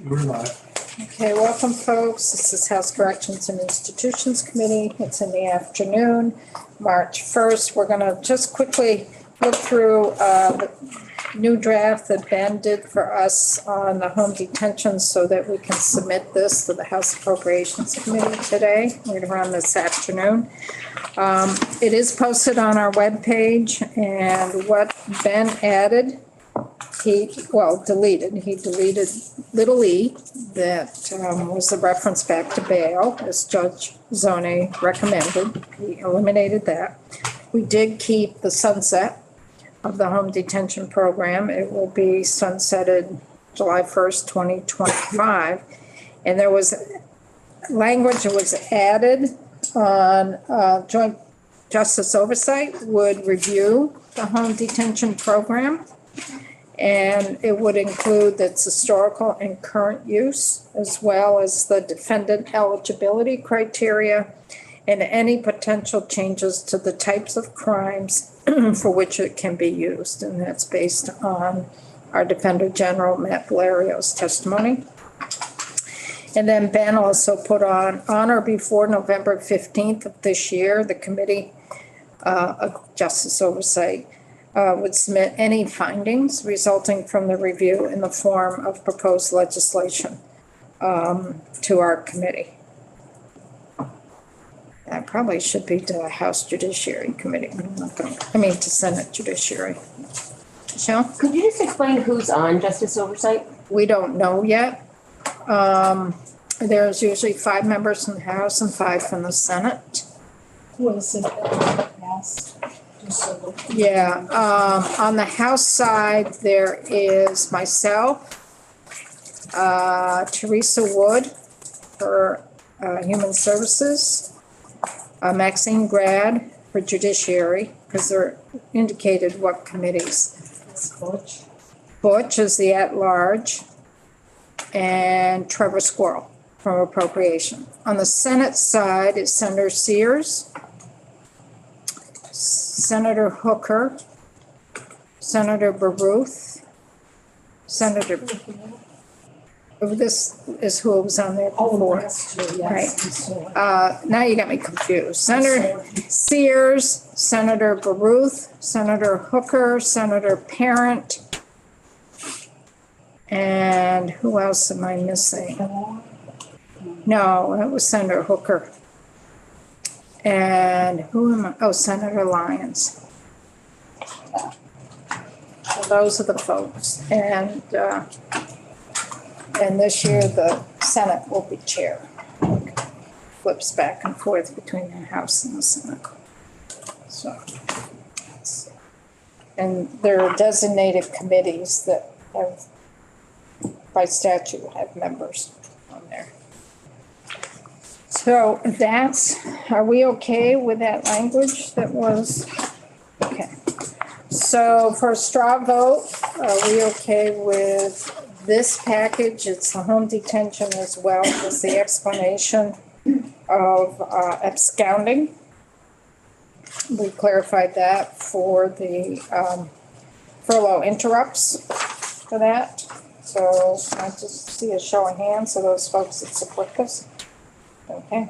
We're live. Okay, welcome folks. This is House Corrections and Institutions Committee. It's in the afternoon, March 1st. We're going to just quickly look through the new draft that Ben did for us on the home detention so that we can submit this to the House Appropriations Committee today, later on this afternoon. It is posted on our webpage, and what Ben added, he deleted little e, that was the reference back to bail, as Judge Zone recommended. He eliminated that. We did keep the sunset of the home detention program. It will be sunsetted July 1st, 2025. And there was language that was added on joint justice oversight would review the home detention program. And it would include its historical and current use, as well as the defendant eligibility criteria and any potential changes to the types of crimes for which it can be used. And that's based on our Defender General, Matt Valerio's testimony. And then Ben also put on or before November 15th of this year, the Committee of Justice Oversight would submit any findings resulting from the review in the form of proposed legislation to our committee. That probably should be to the House Judiciary Committee. To Senate Judiciary. Michelle? Could you just explain who's on Justice Oversight? We don't know yet. There's usually 5 members in the House and 5 from the Senate. Was it passed? Yeah, on the House side, there is myself, Teresa Wood for Human Services, Maxine Grad for Judiciary, because they're indicated what committees. Butch is the at-large, and Trevor Squirrel from Appropriation. On the Senate side is Senator Sears, Senator Hooker, Senator Baruth, Senator, this is who was on there before. Right. Now you got me confused. Senator Sears, Senator Baruth, Senator Hooker, Senator Parent, and who else am I missing? No, it was Senator Hooker. And who am I? Oh, Senator Lyons. So those are the folks. And this year the Senate will be chair. Flips back and forth between the House and the Senate. So, and there are designated committees that have, by statute, have members on there. So are we okay with that language that was, okay. So for a straw vote, are we okay with this package? It's the home detention as well as the explanation of absconding. We clarified that for the furlough interrupts for that. So I just see a show of hands of those folks that support this. Okay,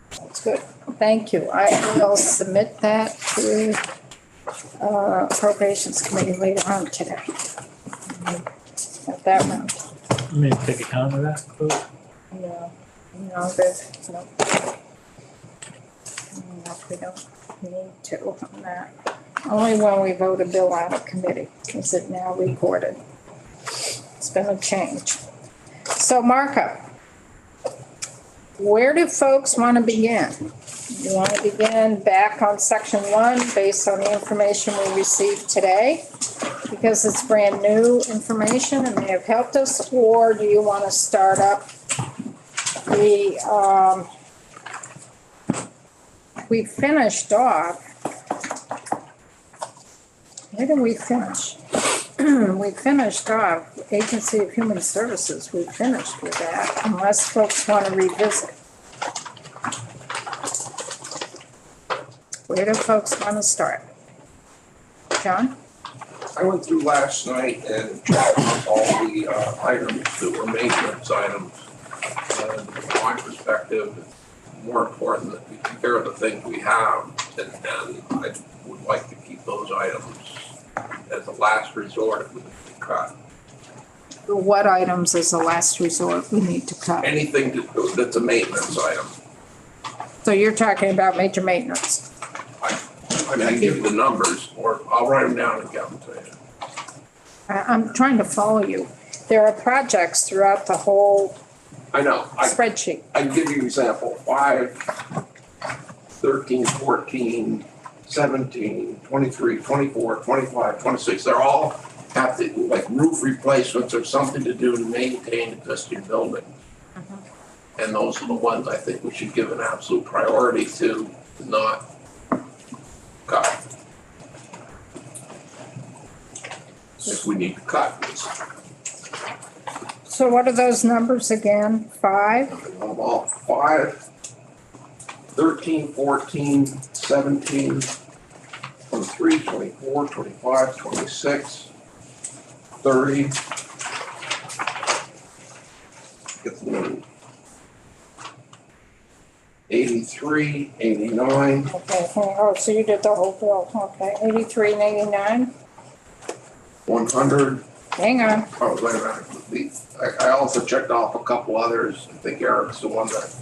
that's good. Thank you. I will submit that to Appropriations Committee later on today. At that round. You may take account of that, folks. No, we don't need to on that. Only when we vote a bill out of committee is it now recorded. It's been a change. So markup. Where do folks want to begin? You want to begin back on section 1 based on the information we received today because it's brand new information and may have helped us, or do you want to start up the we finished off. Where did we finish? We finished off Agency of Human Services. We finished with that, unless folks want to revisit. Where do folks want to start? John? I went through last night and checked off all the items that were maintenance items. And from my perspective, it's more important that we take care of the things we have, and I would like to keep those items as a last resort if we can cut. What items as a last resort we need to cut? Anything that's a maintenance item. So you're talking about major maintenance. I mean, I can give you the numbers, or I'll write them down and get them to you. I'm trying to follow you. There are projects throughout the whole I know. spreadsheet. I can give you an example. 5, 13, 14, 17, 23, 24, 25, 26. They're all have to, like roof replacements or something to do to maintain existing buildings. And those are the ones I think we should give an absolute priority to not cut. If we need to cut. So what are those numbers again? 5? Well, 5, 13, 14, 17, 23, 24, 25, 26, 30. Get the number. 83, 89. Okay, oh, so you did the whole bill. Okay, 83 and 89. 100. Hang on. Oh, wait a minute. I also checked off a couple others. I think Eric's the one that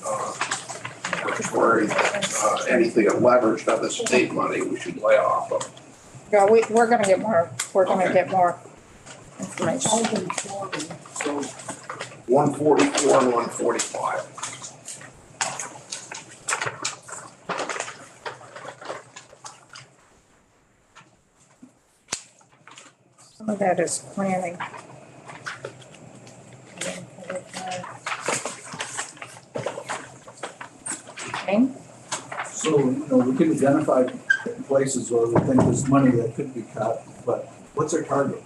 was worried anything that leveraged other state money we should lay off of. Yeah, we're gonna get more. We're gonna Okay. get more information. 144 and 145. Some of that is planning. Okay. So, we can identify places where we think there's money that could be cut, but what's our target?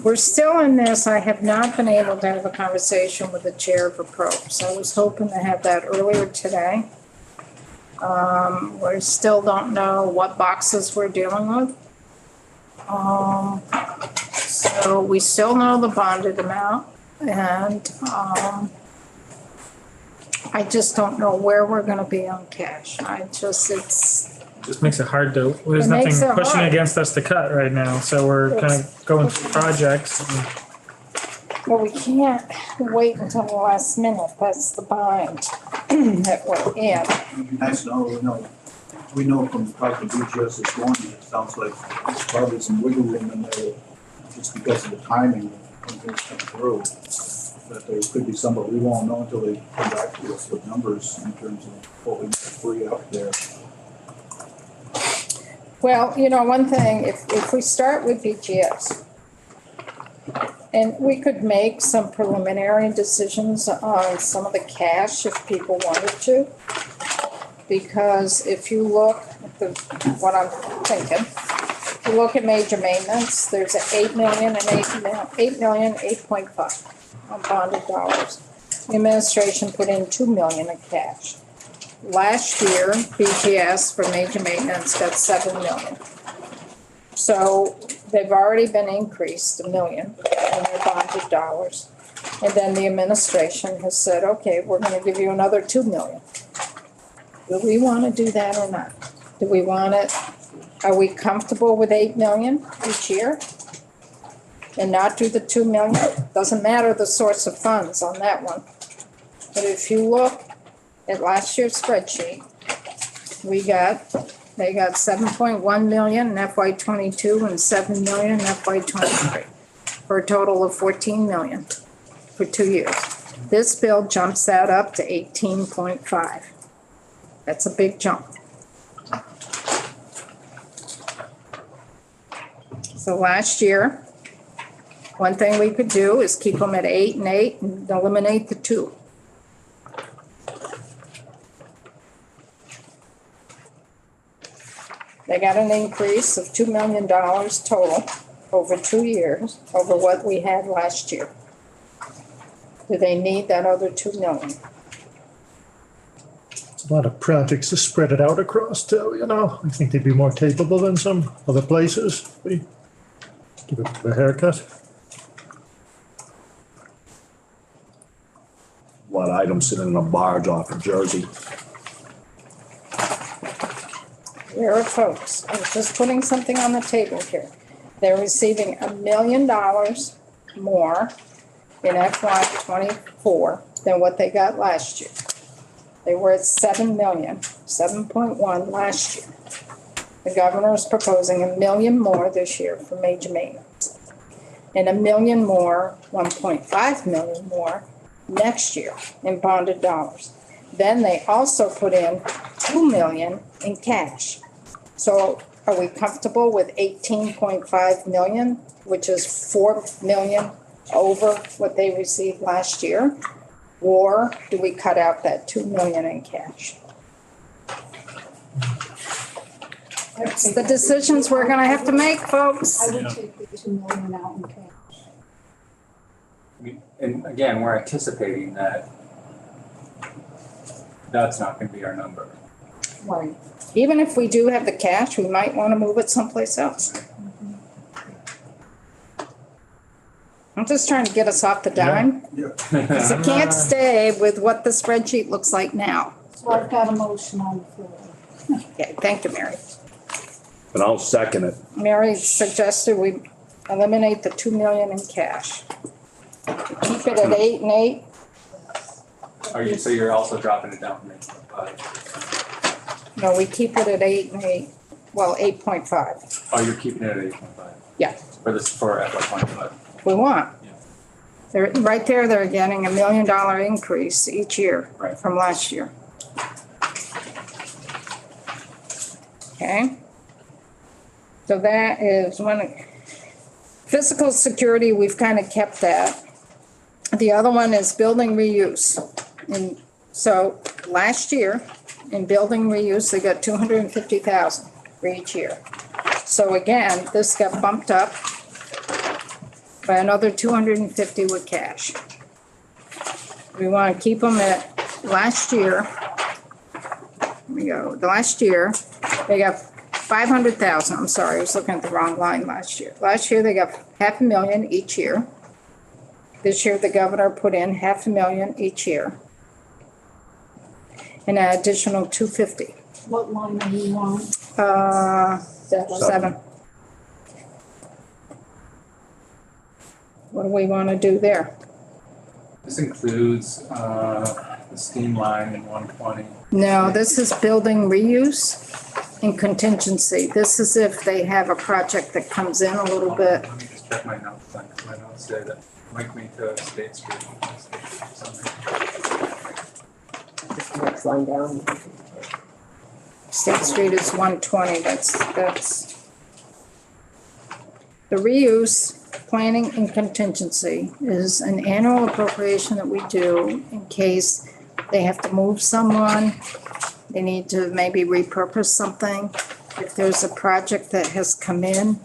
We're still in this. I have not been able to have a conversation with the chair of approps. I was hoping to have that earlier today. We still don't know what boxes we're dealing with. So we still know the bonded amount, and I just don't know where we're gonna be on cash. Just makes it hard to, there's It makes nothing it pushing hard. against us to cut right now, so we're kind of going through projects. Well, we can't wait until the last minute. That's the bind that we're in. It'd be nice to know, we know from talking to BGS this morning, it sounds like there's probably some wiggle room in there, just because of the timing when things come through. That there could be some, but we won't know until they come back to us with numbers in terms of what we can free up there. Well, one thing, if we start with BGS, and we could make some preliminary decisions on some of the cash if people wanted to. Because if you look at what I'm thinking, if you look at major maintenance, there's 8 million and 8.5 on bonded dollars. The administration put in 2 million in cash. Last year, BGS for major maintenance got 7 million. So they've already been increased $1 million in their bonded dollars. And then the administration has said, okay, we're gonna give you another 2 million. Do we wanna do that or not? Do we want it, are we comfortable with 8 million each year? And not do the 2 million? Doesn't matter the source of funds on that one. But if you look at last year's spreadsheet, they got 7.1 million in FY '22 and 7 million in FY '23, for a total of 14 million for 2 years. This bill jumps that up to 18.5. That's a big jump. So last year, one thing we could do is keep them at 8 and 8 and eliminate the 2. They got an increase of $2 million total over 2 years, over what we had last year. Do they need that other 2 million? It's a lot of projects to spread it out across too, I think they'd be more capable than some other places. We The haircut? A lot of items sitting in a barge off of Jersey. There are folks, I'm just putting something on the table here. They're receiving $1 million more in FY '24 than what they got last year. They were at 7 million, 7.1 last year. The governor is proposing $1 million more this year for major maintenance. And $1 million more, 1.5 million more next year in bonded dollars. Then they also put in 2 million in cash. So are we comfortable with 18.5 million, which is 4 million over what they received last year? Or do we cut out that 2 million in cash? It's the decisions we're gonna have to make, folks. I would take the 2 million out in cash. And again, we're anticipating that that's not gonna be our number. Right. Even if we do have the cash, we might wanna move it someplace else. I'm just trying to get us off the dime. Yeah. Because it can't stay with what the spreadsheet looks like now. So I've got a motion on the floor. Okay, thank you, Mary. And I'll second it. Mary suggested we eliminate the 2 million in cash. Keep it at 8 and 8. So you're also dropping it down from 8.5? No, we keep it at 8 and 8. Well, 8.5. Oh, you're keeping it at 8.5? Yeah. For FY '25? We want. Yeah. They're, right there, they're getting $1 million increase each year Right. from last year. Okay? So that is one. Physical security, we've kind of kept that. The other one is building reuse. And so last year, in building reuse, they got 250,000 for each year. So again, this got bumped up by another 250 with cash. We want to keep them at last year. Here we go. The last year, they got 500,000. I'm sorry, I was looking at the wrong line last year. Last year, they got $500,000 each year. This year, the governor put in $500,000 each year. And an additional 250. What line are you on? 7. What do we want to do there? This includes the steam line in 120. No, this is building reuse and contingency. This is if they have a project that comes in a little bit. Let me just check my notes, then, 'cause my notes say that link me to State Street. Next line down. State Street is 120, that's. The reuse, planning and contingency is an annual appropriation that we do in case they have to move someone, they need to maybe repurpose something. If there's a project that has come in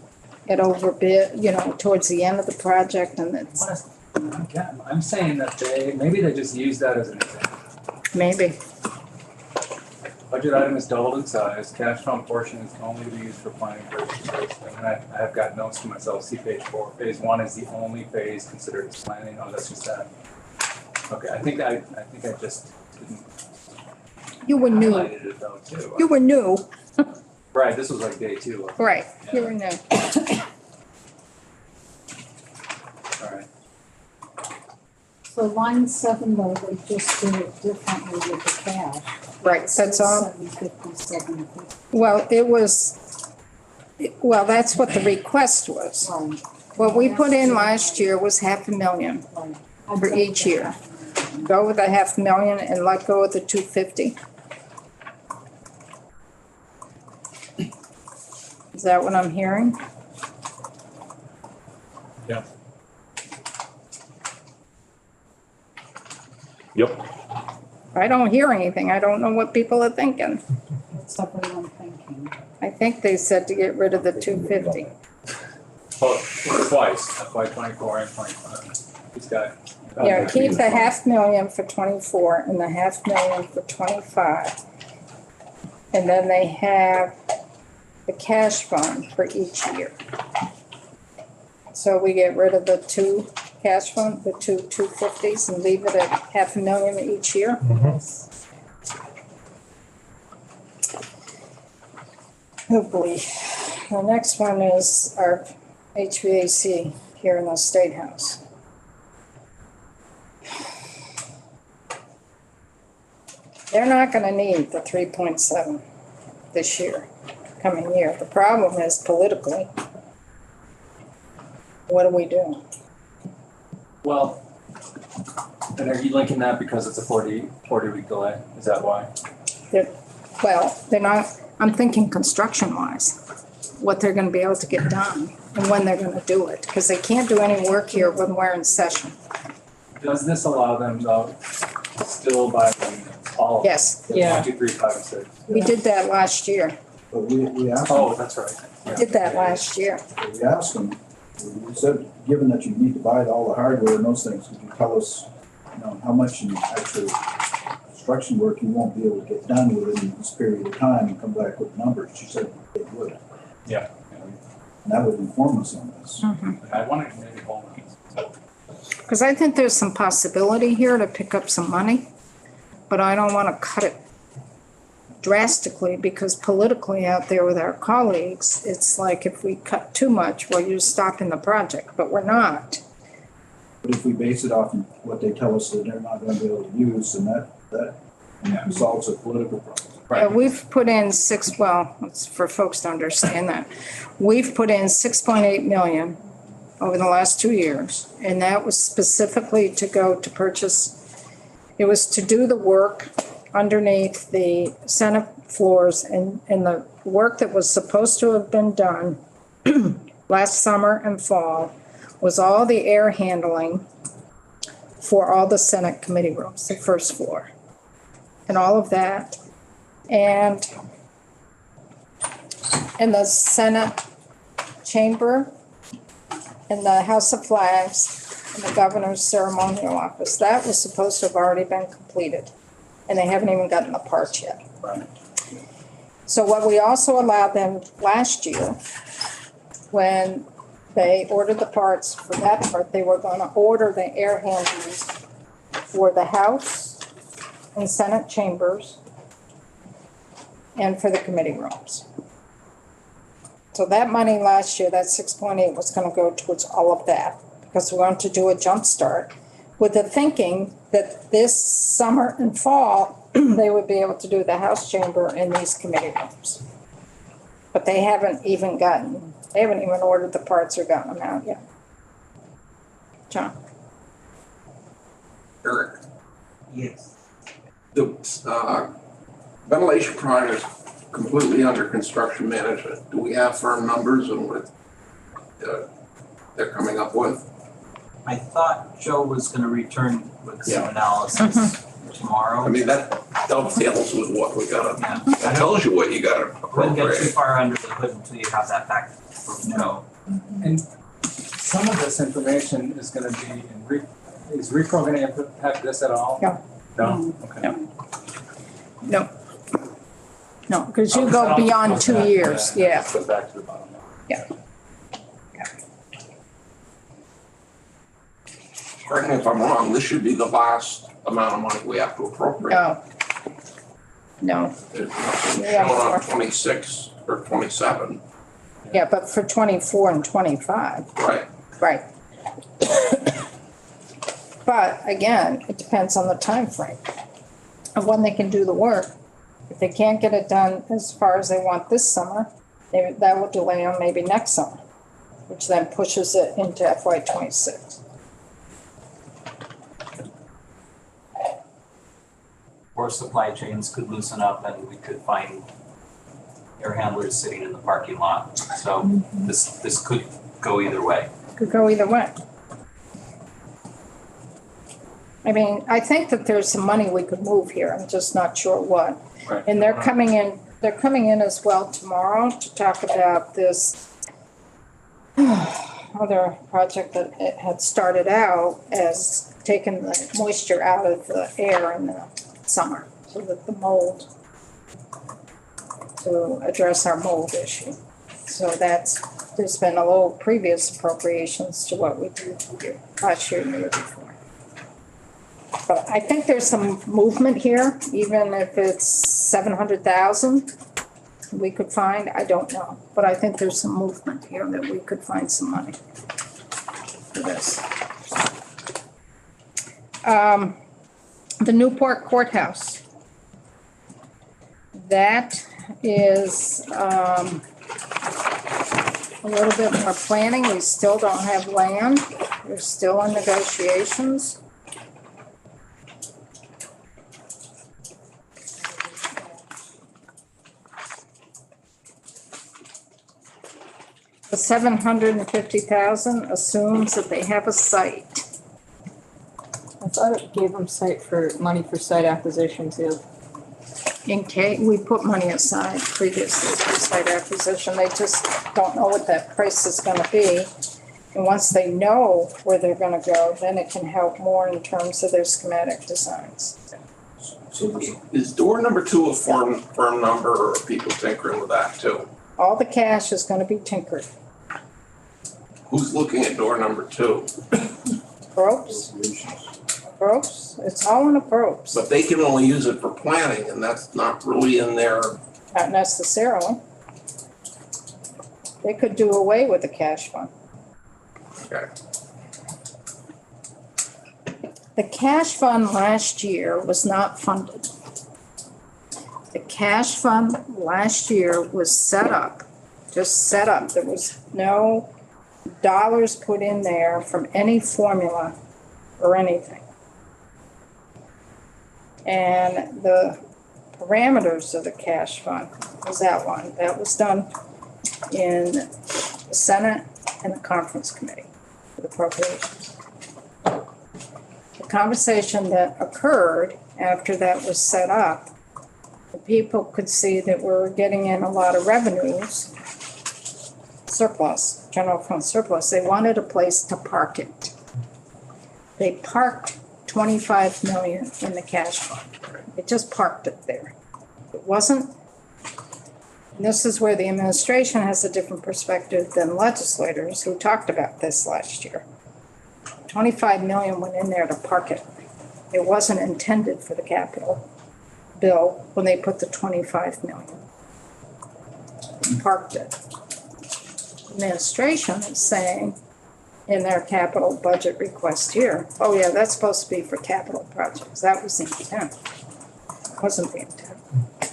at overbid, towards the end of the project and it's, I'm saying that maybe they just use that as an example. maybe. Budget item is doubled in size, cash fund portion is only to be used for planning purposes. And then I have got notes to myself, see page 4. Phase 1 is the only phase considered as planning. Oh, that's just that. Okay, I think I just didn't You were new, highlighted it though too. you were new, Right, this was like day 2. wasn't it? right, you Yeah. were new. All right. So line 7 though, they just did it differently with the cash. Right, that's all. 750, 750. Well, that's what the request was. Right, What we put in last year was $500,000 right. for each year. Go with the $500,000 and let go of the 250. Is that what I'm hearing? Yeah. Yep. I don't hear anything. I don't know what people are thinking. What's everyone thinking? I think they said to get rid of the 250. Well, twice, FY '24 and '25. He's got. Yeah, keep the $500,000 for '24 and the $500,000 for '25. And then they have the cash fund for each year. So we get rid of the two cash fund, the two 250s and leave it at $500,000 each year. Oh boy. The next one is our HVAC here in the State House. They're not gonna need the 3.7 this year, coming year. The problem is politically, what do we do? Well, and are you linking that because it's a 40-week delay? Is that why? Well, they're not, I'm thinking construction-wise, what they're gonna be able to get done and when they're gonna do it, because they can't do any work here when we're in session. Does this allow them though, still by all? Yes, Yeah. 1, 2, 3, 5, and 6? we did that last year. But we asked them, Oh, that's right. We did that last year. we asked them, we said, given that you need to buy all the hardware and those things, could you tell us, you know, how much in actual construction work you won't be able to get done within this period of time and come back with numbers? She said they would. Yeah. And that would inform us on this. I wanted to maybe hold on. Because I think there's some possibility here to pick up some money, but I don't want to cut it drastically because politically out there with our colleagues, it's like if we cut too much, well, you're stopping the project, but we're not. But if we base it off of what they tell us that they're not gonna be able to use, then that solves a political problem. We've put in it's for folks to understand that. We've put in 6.8 million over the last 2 years, and that was specifically to go to purchase, it was to do the work underneath the Senate floors and the work that was supposed to have been done last summer and fall was all the air handling for all the Senate committee rooms, the first floor, and all of that. And in the Senate chamber, in the House of Flags, in the governor's ceremonial office, that was supposed to have already been completed. And they haven't even gotten the parts yet. Right. So what we also allowed them last year, when they ordered the parts for that part, they were gonna order the air handlers for the House and Senate chambers and for the committee rooms. So that money last year, that 6.8 was gonna go towards all of that, because we wanted to do a jump start with the thinking that this summer and fall, they would be able to do the House chamber and these committee rooms. But they haven't even ordered the parts or gotten them out yet. John? Eric, Yes. the ventilation project is completely under construction management. Do we have firm numbers on what they're coming up with? I thought Joe was gonna return with some Yeah. analysis tomorrow. I mean, that dovetails with what we gotta, Yeah. that tells you what you gotta Wouldn't get too appropriate. far under the hood until you have that back from Joe. And some of this information is gonna be is repro gonna impact this at all? No. No? Okay. No. No, because you go beyond 2 years, yeah. Go back to the bottom. Correct me if I'm wrong, this should be the last amount of money we have to appropriate. No, It's shown on 26 or 27, yeah, but for 24 and 25, right? right. But again, it depends on the time frame of when they can do the work. If they can't get it done as far as they want this summer, that will delay on maybe next summer, which then pushes it into FY '26. Or supply chains could loosen up and we could find air handlers sitting in the parking lot. So this could go either way. Could go either way. I mean, I think that there's some money we could move here, I'm just not sure what. Right. And they're coming in as well tomorrow to talk about this other project that it had started out as taking the moisture out of the air in the summer, so that the mold, to address our mold issue. So that's there's been a little previous appropriations to what we did last year and the year before. But I think there's some movement here, even if it's 700,000 we could find, I don't know. But I think there's some movement here that we could find some money for this. The Newport Courthouse. That is, a little bit more planning. We still don't have land. We're still in negotiations. The 750,000 assumes that they have a site. I thought it gave them money for site acquisition too. In case, we put money aside previously for site acquisition. They just don't know what that price is gonna be. And once they know where they're gonna go, then it can help more in terms of their schematic designs. So Is door number 2 a firm number, or are people tinkering with that too? All the cash is gonna be tinkered. Who's looking at door number 2? Probes, it's all in the probes, But they can only use it for planning, and that's not really in their, not necessarily. They could do away with the cash fund. okay. The cash fund last year was not funded. The cash fund last year was set up, just set up. There was no dollars put in there from any formula or anything. And the parameters of the cash fund was that one. That was done in the Senate and the Conference Committee for the appropriations. The conversation that occurred after that was set up, the people could see that we're getting in a lot of revenues, surplus, general fund surplus. They wanted a place to park it. They parked 25 million in the cash fund. They just parked it there. It wasn't, and this is where the administration has a different perspective than legislators who talked about this last year. 25 million went in there to park it. It wasn't intended for the capital bill when they put the 25 million. They parked it. Administration is saying in their capital budget request here, oh yeah, that's supposed to be for capital projects. That was the intent. It wasn't the intent.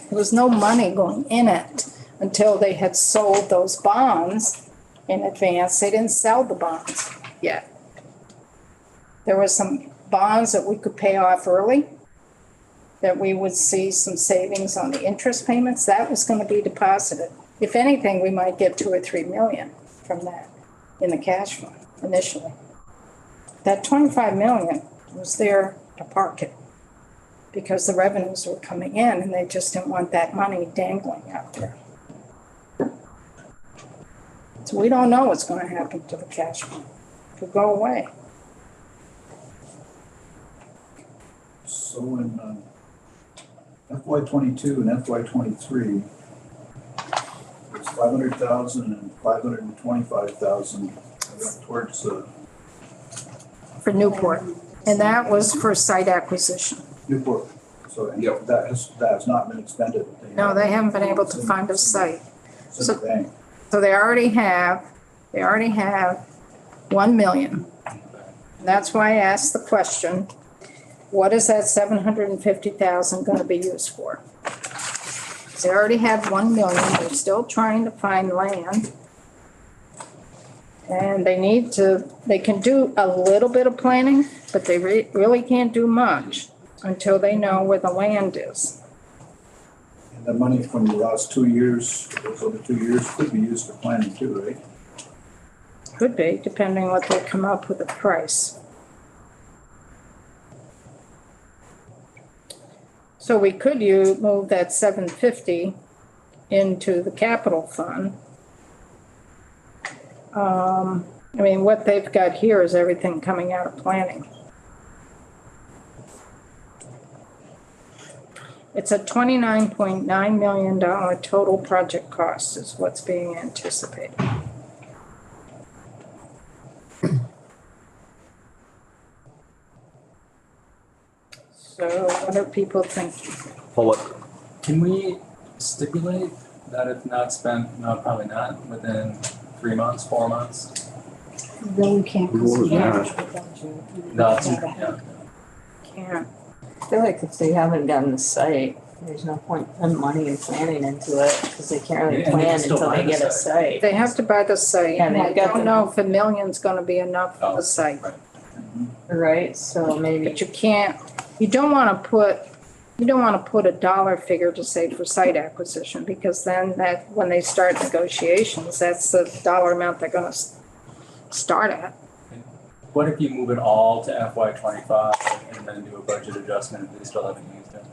There was no money going in it until they had sold those bonds in advance. They didn't sell the bonds yet. There were some bonds that we could pay off early, that we would see some savings on the interest payments. That was going to be deposited. If anything, we might get 2 or 3 million from that in the cash fund initially. That 25 million was there to park it because the revenues were coming in and they just didn't want that money dangling out there. So we don't know what's going to happen to the cash fund. It could go away. So in FY '22 and FY '23, it's 500,000 and 525,000 towards For Newport. And that was for site acquisition. Newport. So and Yep. that has not been expended. No, they haven't been able to find a site. It's in the bank. So they already have 1 million. And that's why I asked the question, what is that 750,000 going to be used for? They already have 1 million. They're still trying to find land. And they can do a little bit of planning, but they really can't do much until they know where the land is. And the money from the last 2 years, those other 2 years could be used for planning too, right? Could be, depending what they come up with a price. So we could move that 750 into the capital fund. I mean, what they've got here is everything coming out of planning. It's a $29.9 million total project cost is what's being anticipated. So what are people thinking? Pull it. Can we stipulate that if not spent, no, probably not, within 3 months, 4 months? Really can't, because we Yeah. have the budget. No, it's, Gotta yeah. have- Can't. I feel like if they haven't gotten the site, there's no point putting money and planning into it, because they can't really Yeah, and they can plan still until buy they the get a site. site. They have to buy the site, Yeah, and they've I got don't the- know if a million's gonna be enough for Oh, the site. right. Right, so maybe, But you don't wanna put a dollar figure to say for site acquisition, because then when they start negotiations, that's the dollar amount they're gonna start at. What if you move it all to FY 25 and then do a budget adjustment if they still haven't used it?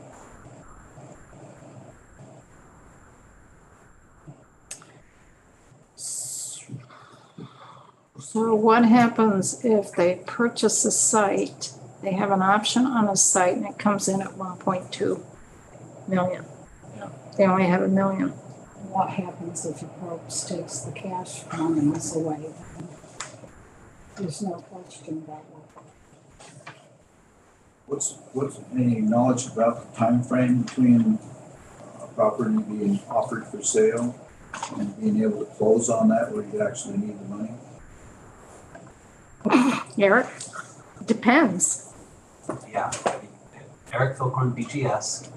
So what happens if they purchase a site, they have an option on a site and it comes in at 1.2 million? Yeah. They only have $1 million. What happens if Probst takes the cash monies away? There's no question about that. What's any knowledge about the time frame between property being offered for sale and being able to close on that where you actually need the money? Eric? Depends. Yeah, Eric Philcorn, BGS.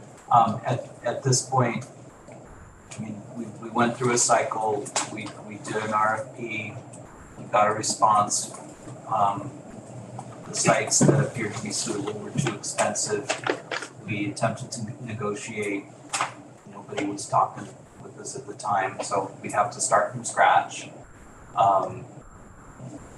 At this point, I mean, we went through a cycle, we did an RFP, we got a response. The sites that appeared to be suitable were too expensive. We attempted to negotiate, nobody was talking with us at the time, so we'd have to start from scratch.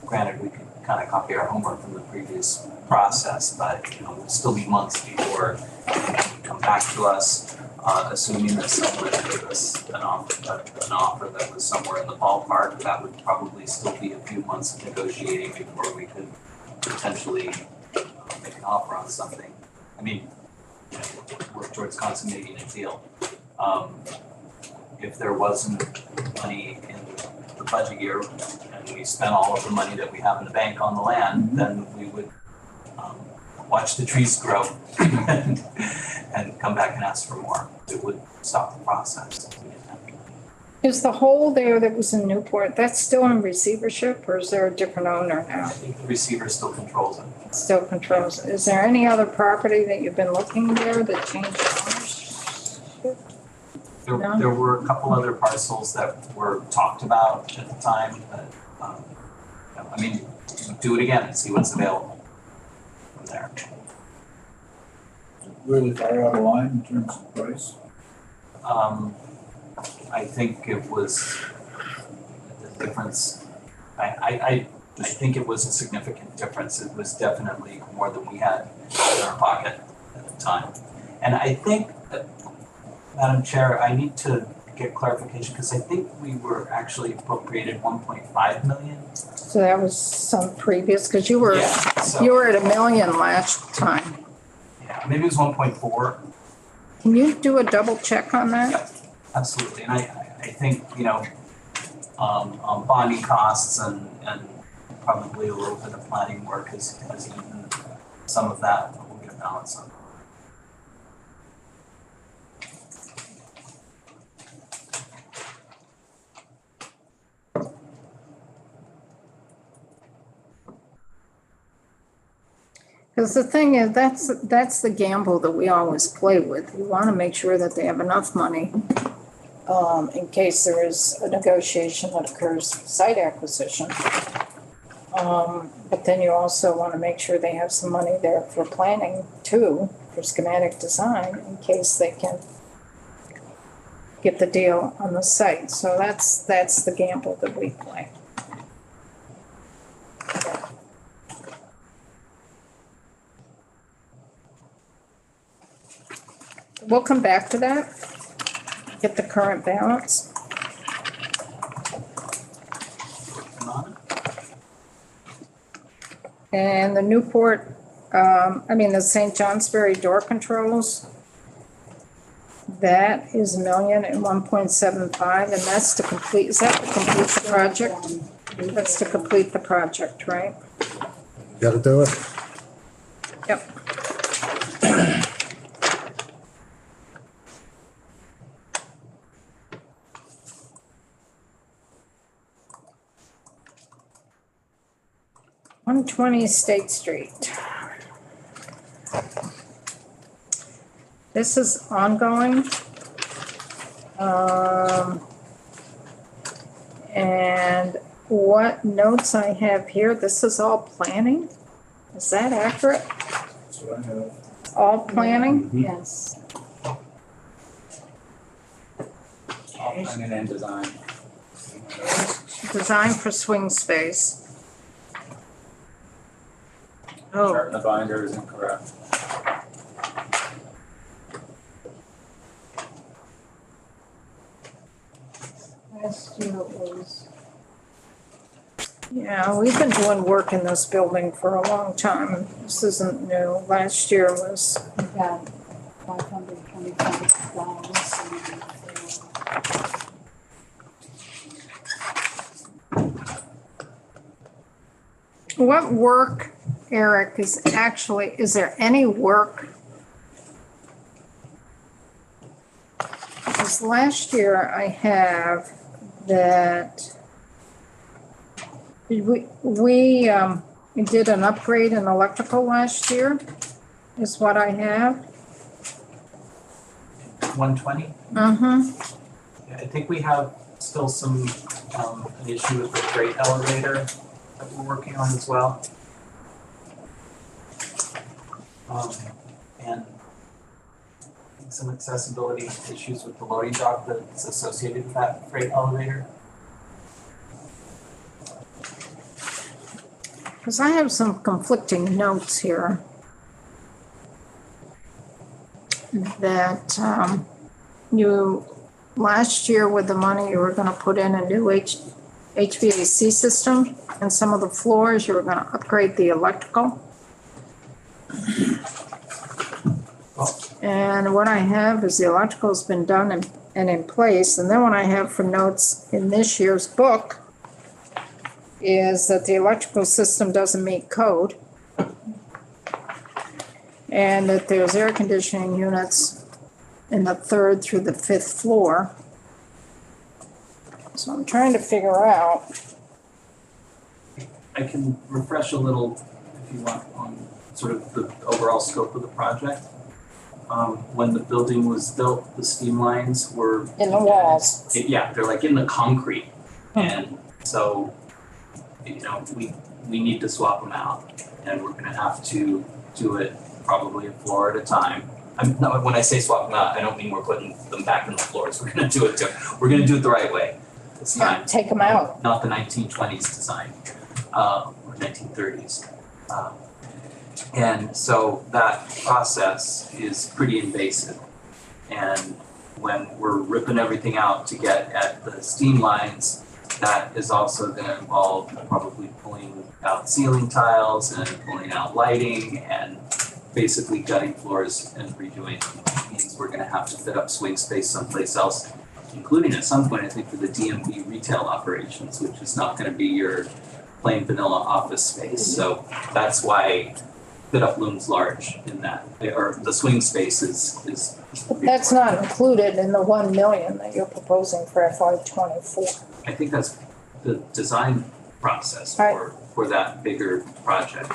Granted, we could kind of copy our homework from the previous process, but it would still be months before they would come back to us, assuming that someone gave us an offer that was somewhere in the ballpark. That would probably still be a few months of negotiating before we could potentially make an offer on something. I mean, work towards consummating a deal. If there wasn't money in the budget year and we spent all of the money that we have in the bank on the land, then we would watch the trees grow and come back and ask for more. It would stop the process. Is the hole there that was in Newport, that's still in receivership, or is there a different owner I now? think the receiver still controls it. Still controls it. Is there any other property that you've been looking there that changed ownership? No? There were a couple other parcels that were talked about at the time, but, I mean, do it again and see what's available from there. Really far out of line in terms of price? I think it was the difference, I think it was a significant difference. It was definitely more than we had in our pocket at the time. And I think, Madam Chair, I need to get clarification because I think we were actually appropriated 1.5 million. So that was some previous, because you were Yeah, so, at $1 million last time. yeah, maybe it was 1.4. Can you do a double check on that? Yeah, absolutely. And I think, bonding costs and probably a little bit of planning work has eaten some of that, but we'll get a balance on. Because the thing is, that's the gamble that we always play with. You want to make sure that they have enough money in case there is a negotiation that occurs for site acquisition. But then you also want to make sure they have some money there for planning too, for schematic design, in case they can get the deal on the site. So that's the gamble that we play. We'll come back to that, get the current balance. And the Newport, the St. Johnsbury door controls, that is $1,000,001.75, and that's to complete, is that to complete the project? That's to complete the project, right? Gotta do it. Yep. 120 State Street. This is ongoing. And what notes I have here, this is all planning? Is that accurate? That's what I have. All planning? Yes. All planning and design. Design for swing space. Oh, Chart in the binder is incorrect. Last year it was, yeah, we've been doing work in this building for a long time. This isn't new. Last year was, we got $525. what work, Eric, is there any work? Because last year I have that we did an upgrade in electrical last year, is what I have. 120? Mm-hmm. I think we have still some, an issue with the freight elevator that we're working on as well. And some accessibility issues with the loading dock that's associated with that freight elevator. Because I have some conflicting notes here that last year with the money, you were going to put in a new HVAC system, and some of the floors, you were going to upgrade the electrical. And what I have is the electrical's been done and in place, and then what I have for notes in this year's book is that the electrical system doesn't meet code, and that there's air conditioning units in the 3rd through the 5th floor. So I'm trying to figure out. I can refresh a little, if you want, on sort of the overall scope of the project. When the building was built, the steam lines were In the walls. Yeah, they're like in the concrete, and so we need to swap them out, and we're gonna have to do it probably a floor at a time. When I say swap them out, I don't mean we're putting them back in the floors. We're gonna do it the right way this time. Take them out. Not the 1920s design, or 1930s. And so that process is pretty invasive. And when we're ripping everything out to get at the steam lines, that is also going to involve probably pulling out ceiling tiles and pulling out lighting and basically gutting floors and redoing them. It means we're going to have to fit up swing space someplace else, including at some point, I think, for the DMV retail operations, which is not going to be your plain vanilla office space. So that's why fit up looms large in that, or the swing space is. That's not included in the 1 million that you're proposing for FY24. I think that's the design process Right. for that bigger project.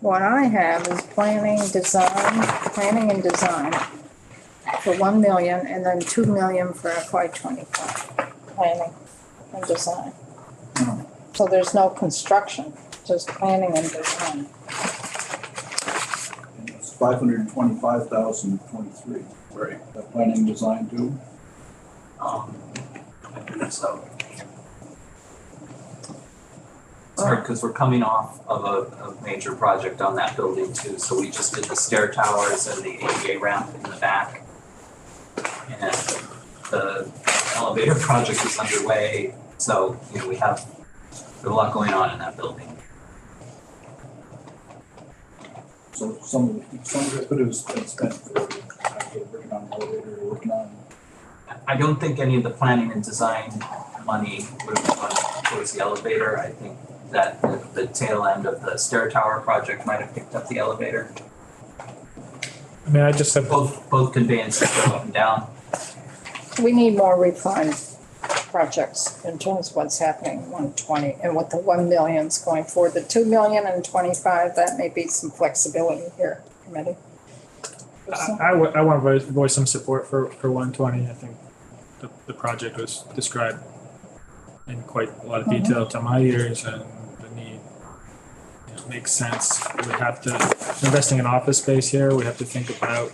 What I have is planning and design for 1 million, and then 2 million for FY25, planning and design. So there's no construction, just planning and design. And it's 525,023. Right. That planning design too? I believe so. It's hard because we're coming off of a major project on that building too. So we just did the stair towers and the ADA ramp in the back. And the elevator project is underway. So, we have a lot going on in that building. So some of it could have been spent for after working on the elevator or working on. I don't think any of the planning and design money would have gone towards the elevator. I think that the tail end of the stair tower project might have picked up the elevator. I mean, I just have, Both conveyances go up and down. We need more refined projects in terms of what's happening in 120 and what the 1 million's going for. The 2 million and 25, that may be some flexibility here, committee. I want to voice some support for 120. I think the project was described in quite a lot of detail to my ears, and the need makes sense. We have to, investing in office space here, we have to think about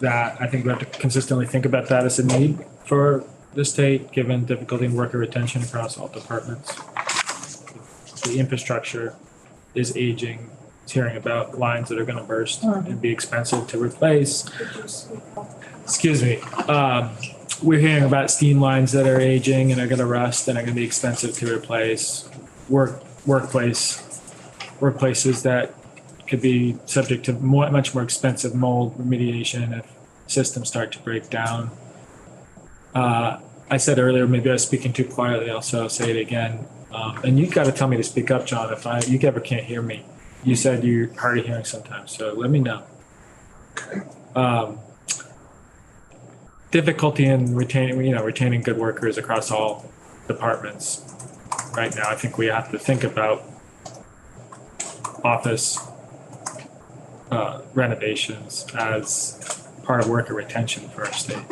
that. I think we have to consistently think about that as a need for the state, given difficulty in worker retention across all departments. The infrastructure is aging. It's hearing about lines that are going to burst and be expensive to replace. Excuse me. We're hearing about steam lines that are aging and are going to rust and are going to be expensive to replace. Workplaces that could be subject to much more expensive mold remediation if systems start to break down. I said earlier, maybe I was speaking too quietly, I'll say it again. And you got to tell me to speak up, John, if you ever can't hear me. You said you're hard of hearing sometimes, so let me know. Difficulty in retaining good workers across all departments right now. I think we have to think about office renovations as part of worker retention for our state.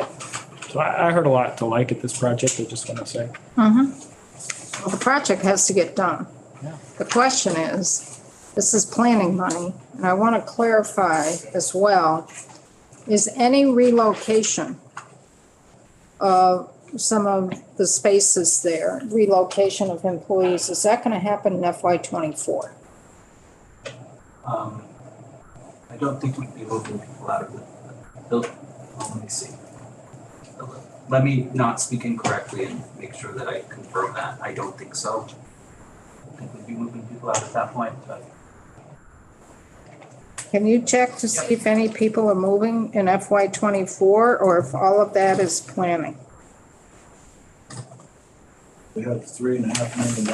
So I heard a lot to like at this project, I just want to say. Well, the project has to get done. Yeah. The question is, this is planning money, and I want to clarify as well, is any relocation of some of the spaces there, relocation of employees, is that going to happen in FY '24? I don't think we'd be moving people out of the building. Well, let me see. Let me not speak incorrectly and make sure that I confirm that. I don't think so. I think we'd be moving people out at that point, but. Can you check to see if any people are moving in FY '24 or if all of that is planning? We have $3.5 million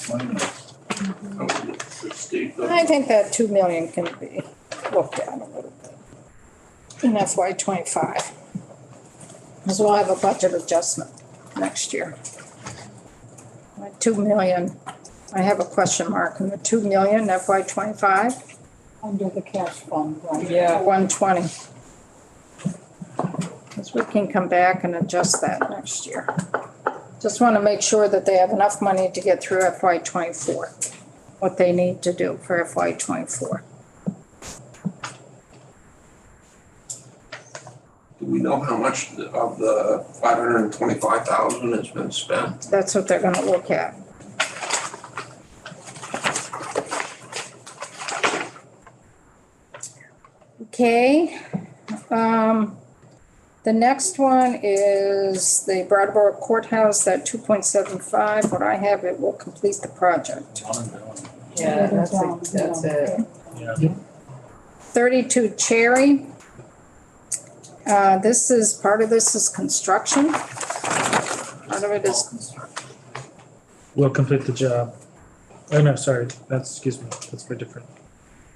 planning. I think that 2 million can be looked at a little bit in FY '25. Because we'll have a budget adjustment next year. 2 million, I have a question mark in the 2 million FY '25. Under the cash fund, right? Yeah. 120. Because we can come back and adjust that next year. Just want to make sure that they have enough money to get through FY '24, what they need to do for FY '24. Do we know how much of the 525,000 has been spent? That's what they're going to look at. Okay. The next one is the Brattleboro Courthouse, that 2.75. What I have, it will complete the project. Yeah, that's it. Yeah. 32 Cherry. This is, part of this is construction. Part of it is construction. We'll complete the job. Oh, no, sorry, that's for different.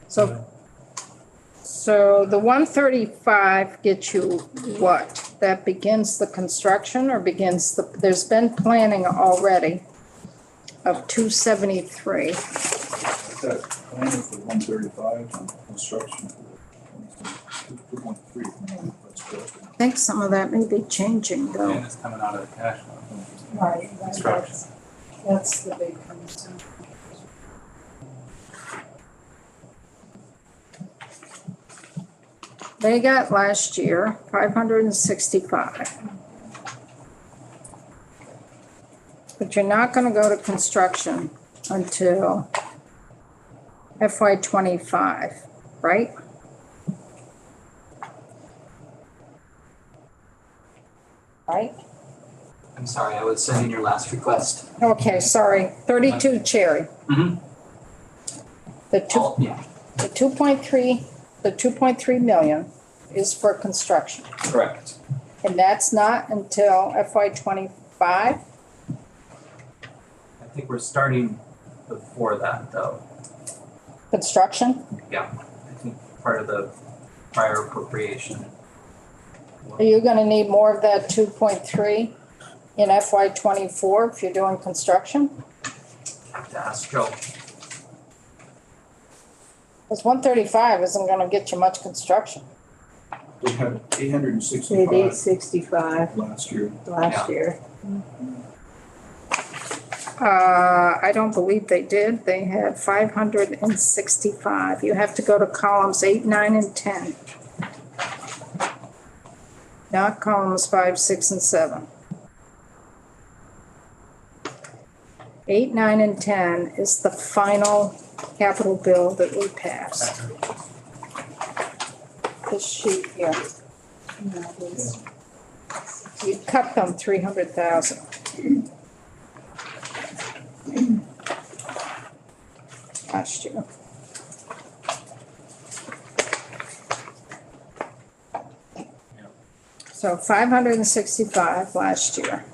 So the 135 gets you what? That begins the construction or begins there's been planning already of 273. That planning for 135 and construction for 2.3. That's correct. I think some of that may be changing though. And it's coming out of the cash fund. Right, Construction. that's the big concern. They got last year 565. But you're not gonna go to construction until FY '25, right? Right? I'm sorry, I was sending your last request. Okay, sorry, 32 Cherry. Mhm. The two, Yeah, the 2.3 million is for construction. correct. And that's not until FY '25? I think we're starting before that though. Construction? Yeah, I think part of the prior appropriation Are you gonna need more of that 2.3 in FY '24 if you're doing construction? Have to ask Joe. Because 135 isn't gonna get you much construction. We had 865 865 last year. last year. I don't believe they did. They had 565. You have to go to columns 8, 9, and 10. Not columns 5, 6, and 7. 8, 9, and 10 is the final capital bill that we passed. This sheet here. No, there's- You cut them 300,000. Last year. So 565 last year.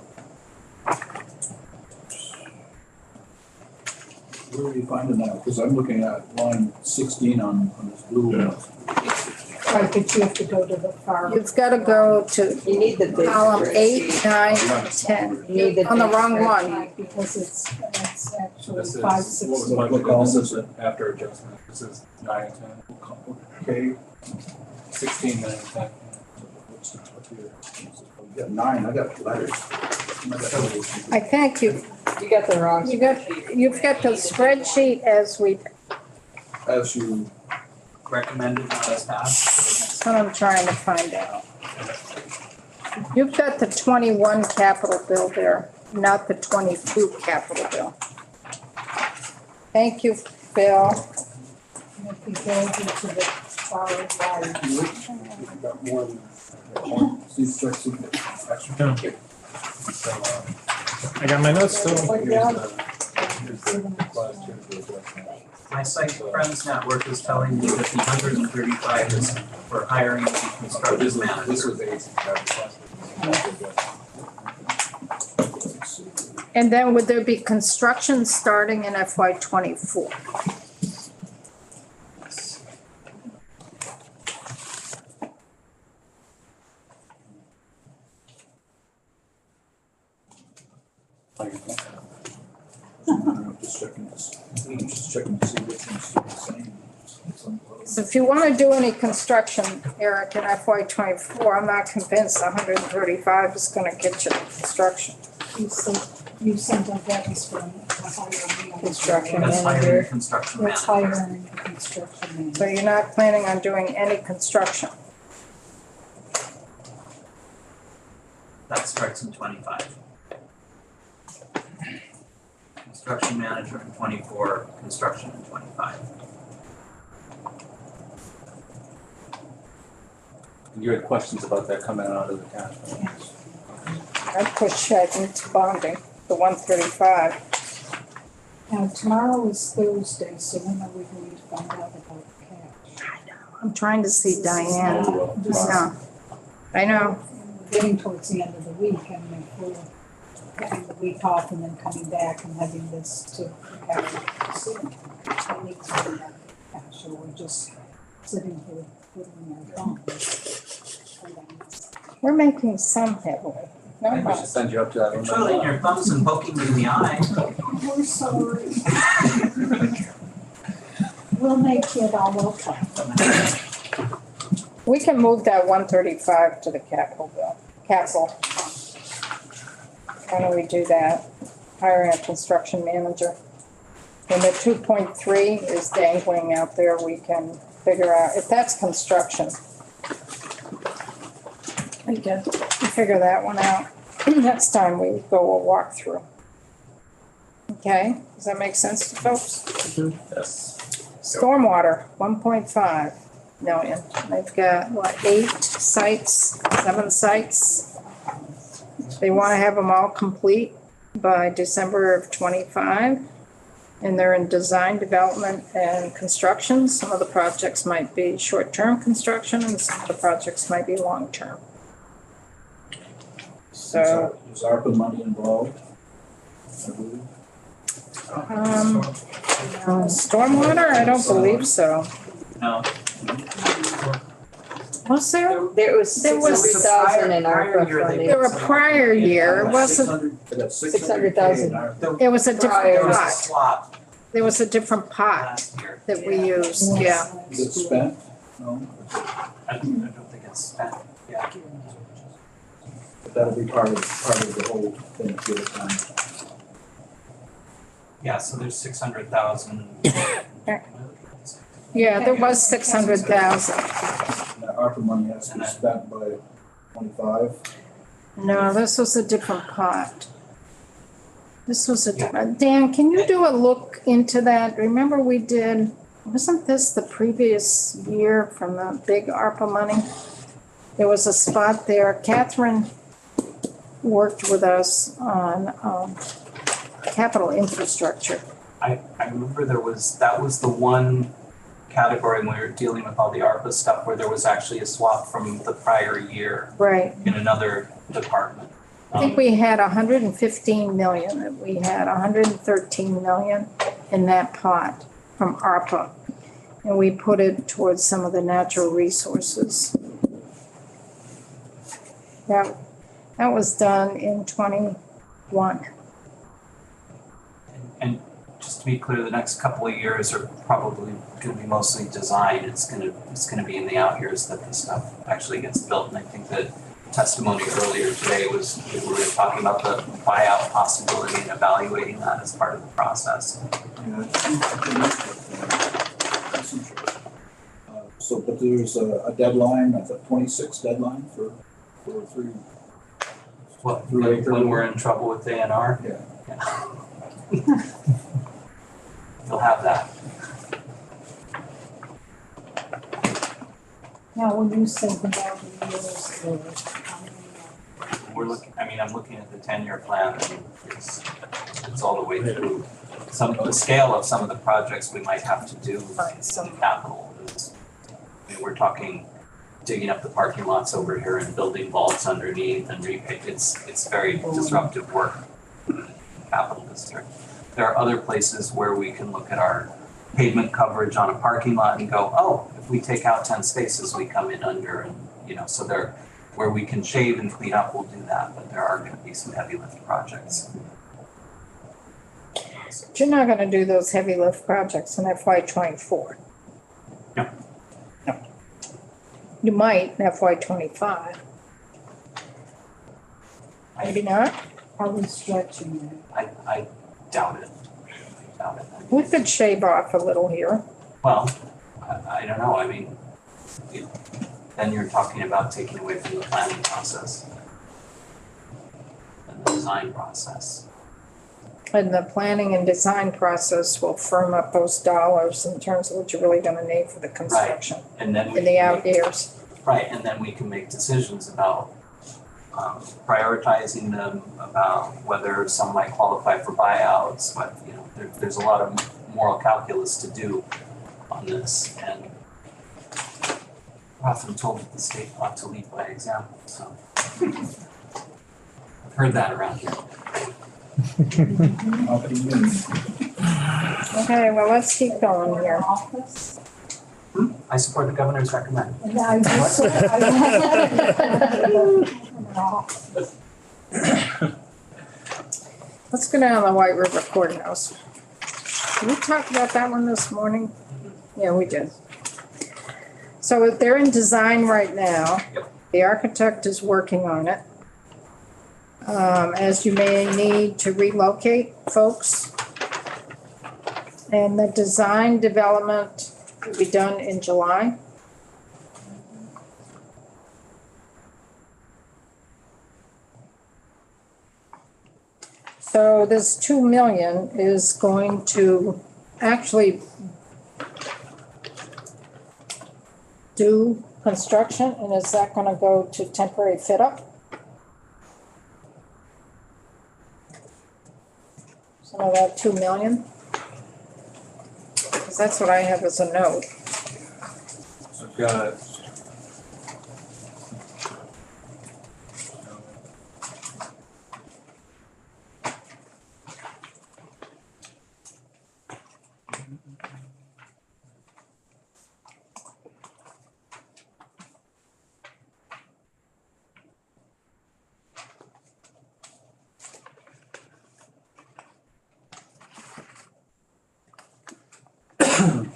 Where are you finding that? Because I'm looking at line 16 on this blue. Yeah. Right, but you have to go to the far. You've got to go to You need the big column 8, spreadsheet. 9, and 10. You need the On the big wrong spreadsheet. one. Right, because it's actually This is, 5, what 6. was What budgeted, column this is is it? after adjustment, this is 9 and 10, Okay. 16, 9 and 10. What's the top here? You got 9, I got letters. I think You got the wrong. you've got the spreadsheet as we, As you, Recommended, not as passed. that's what I'm trying to find out. You've got the 21 capital bill there, not the 22 capital bill. Thank you, Bill. And if you go to the far right, you got more than one. See, check some extra. Yeah. I got my notes still. Here's the last year's adjustment. My site Friends Network is telling me that the 135 is for hiring a So construction this manager. was 865 last year. And then would there be construction starting in FY '24? I'm just checking this. I'm just checking to see which one's the same. So if you want to do any construction, Eric, in FY '24, I'm not convinced 135 is going to get you construction. you sent out that was from hiring. Construction. That's hiring manager. a construction That's manager. hiring a construction manager. So you're not planning on doing any construction? That starts in 25. Construction manager in 24, construction in 25. You had questions about that coming out of the cash fund. I'd push that into bonding, the 135. Now, tomorrow is Thursday, so when are we going to find out about the cash? I'm trying to see Diane. No, I know. We're getting towards the end of the week, and if we're having the week off and then coming back and having this to prepare soon, we need to find out the cash, or we're just sitting here twiddling our thumbs. We're making some headway. No, Maybe we should send you up to that limit. Twiddling your thumbs and poking me in the eye. We're sorry. We'll make it all okay. we can move that 135 to the capital bill, capital. Why don't we do that? Hiring a construction manager. When the 2.3 is dangling out there, we can figure out, if that's construction, we can figure that one out. Next time we go a walkthrough. Okay, does that make sense to folks? Yes. Stormwater, 1.5 million. They've got, what, 8 sites, 7 sites? They want to have them all complete by December of '25. And they're in design, development, and construction. Some of the projects might be short-term construction, and some of the projects might be long-term. So, Is ARPA money involved? I believe. stormwater, I don't believe so. No, Was there? There was There was- 600,000 in prior ARPA year they funding. There were prior year, it wasn't, 600,000. it was a different There was a pot. swap There was a different pot last year. that we used, yeah. Is it spent? No, I don't think it's spent, yeah. but that'll be part of the whole thing at the time. Yeah, so there's 600,000. Yeah, there was 600,000. And that ARPA money has to be spent by 25. No, this was a different pot. This was a different, Dan, can you do a look into that? Remember we did, wasn't this the previous year from the big ARPA money? There was a spot there. Catherine worked with us on capital infrastructure. I remember that was the one category when we were dealing with all the ARPA stuff where there was actually a swap from the prior year Right. in another department. I think we had 115 million, and we had 113 million in that pot from ARPA. And we put it towards some of the natural resources. That was done in 21. And just to be clear, the next couple of years are probably gonna be mostly design. It's gonna be in the out years that this stuff actually gets built. And I think that testimony earlier today was, we were talking about the buyout possibility and evaluating that as part of the process. So, but there's a deadline, a 26 deadline for 3. What, Right. when we're in trouble with ANR? Yeah. You'll have that. Now, when you think about the years, I'm looking at the 10-year plan and it's all the way through. The scale of some of the projects we might have to do in capital is, we're talking digging up the parking lots over here and building vaults underneath and it's very disruptive work in capital district. There are other places where we can look at our pavement coverage on a parking lot and go, oh, if we take out 10 spaces, we come in under, and so there, where we can shave and clean up, we'll do that, but there are gonna be some heavy lift projects. But you're not gonna do those heavy lift projects in FY '24. No. No. You might in FY '25. Maybe not. are we stretching it? I doubt it. We could shave off a little here. Well, I don't know, then you're talking about taking away from the planning process and the design process. And the planning and design process will firm up those dollars in terms of what you're really gonna need for the construction And then in the out years. Right, and then we can make decisions about prioritizing them, about whether some might qualify for buyouts, but there's a lot of moral calculus to do on this, and we're often told that the state ought to lead by example, so I've heard that around here. Okay, well, let's keep going here. Office? I support the governor's recommend. And I just said, Let's go down to the White River Courthouse. Did we talk about that one this morning? Yeah, we did. So they're in design right now. Yep. The architect is working on it. As you may need to relocate folks. And the design development will be done in July. So this 2 million is going to actually do construction, and is that gonna go to temporary fit up? Some of that 2 million? Because that's what I have as a note. So I've got Not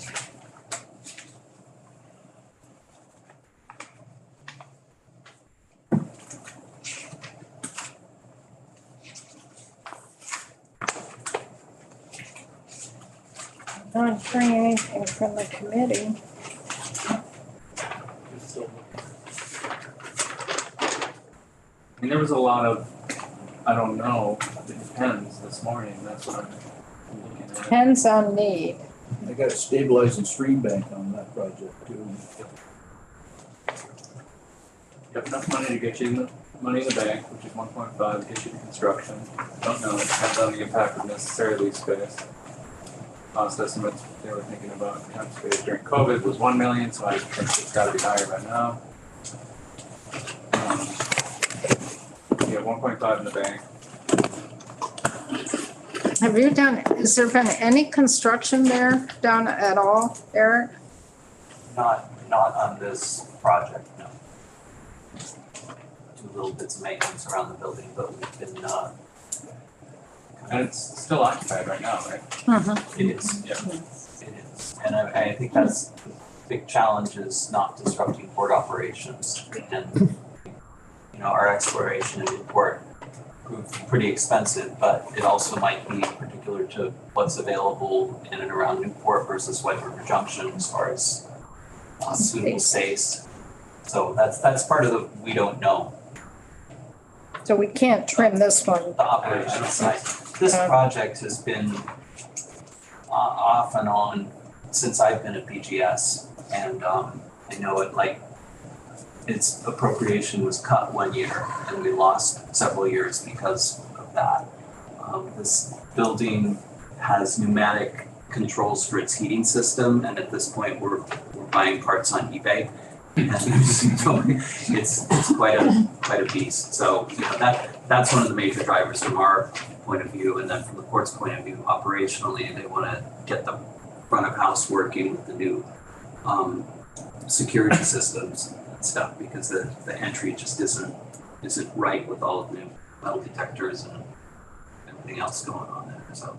hearing anything from the committee. I mean, there was a lot of, I don't know, it depends this morning, that's what I'm looking at. Depends on need. They got a stabilizing stream bank on that project too. You have enough money to get you the money in the bank, which is 1.5, get you to construction. Don't know, it depends on the impact of necessary lease space. Cost estimates they were thinking about temp space during COVID was 1 million, so I think it's gotta be higher by now. Yeah, 1.5 in the bank. Have you done, has there been any construction there down at all, Eric? Not on this project, no. Do little bits of maintenance around the building, but we've been, And it's still occupied right now, right? Mm-hmm. it is, Yeah. it is. And I think that's the big challenge is not disrupting port operations. And, you know, our exploration in Newport proved pretty expensive, but it also might be particular to what's available in and around Newport versus White River Junction as far as suitable space. So that's part of the, we don't know, So we can't trim this one. the operations side. This project has been off and on since I've been at BGS, and I know it like its appropriation was cut 1 year, and we lost several years because of that. This building has pneumatic controls for its heating system, and at this point, we're buying parts on eBay. And so it's quite a beast. So you know that's one of the major drivers from our point of view, and then from the court's point of view, operationally, they want to get the front of house working with the new security systems and stuff, because the entry just isn't right with all of the metal detectors and everything else going on there. So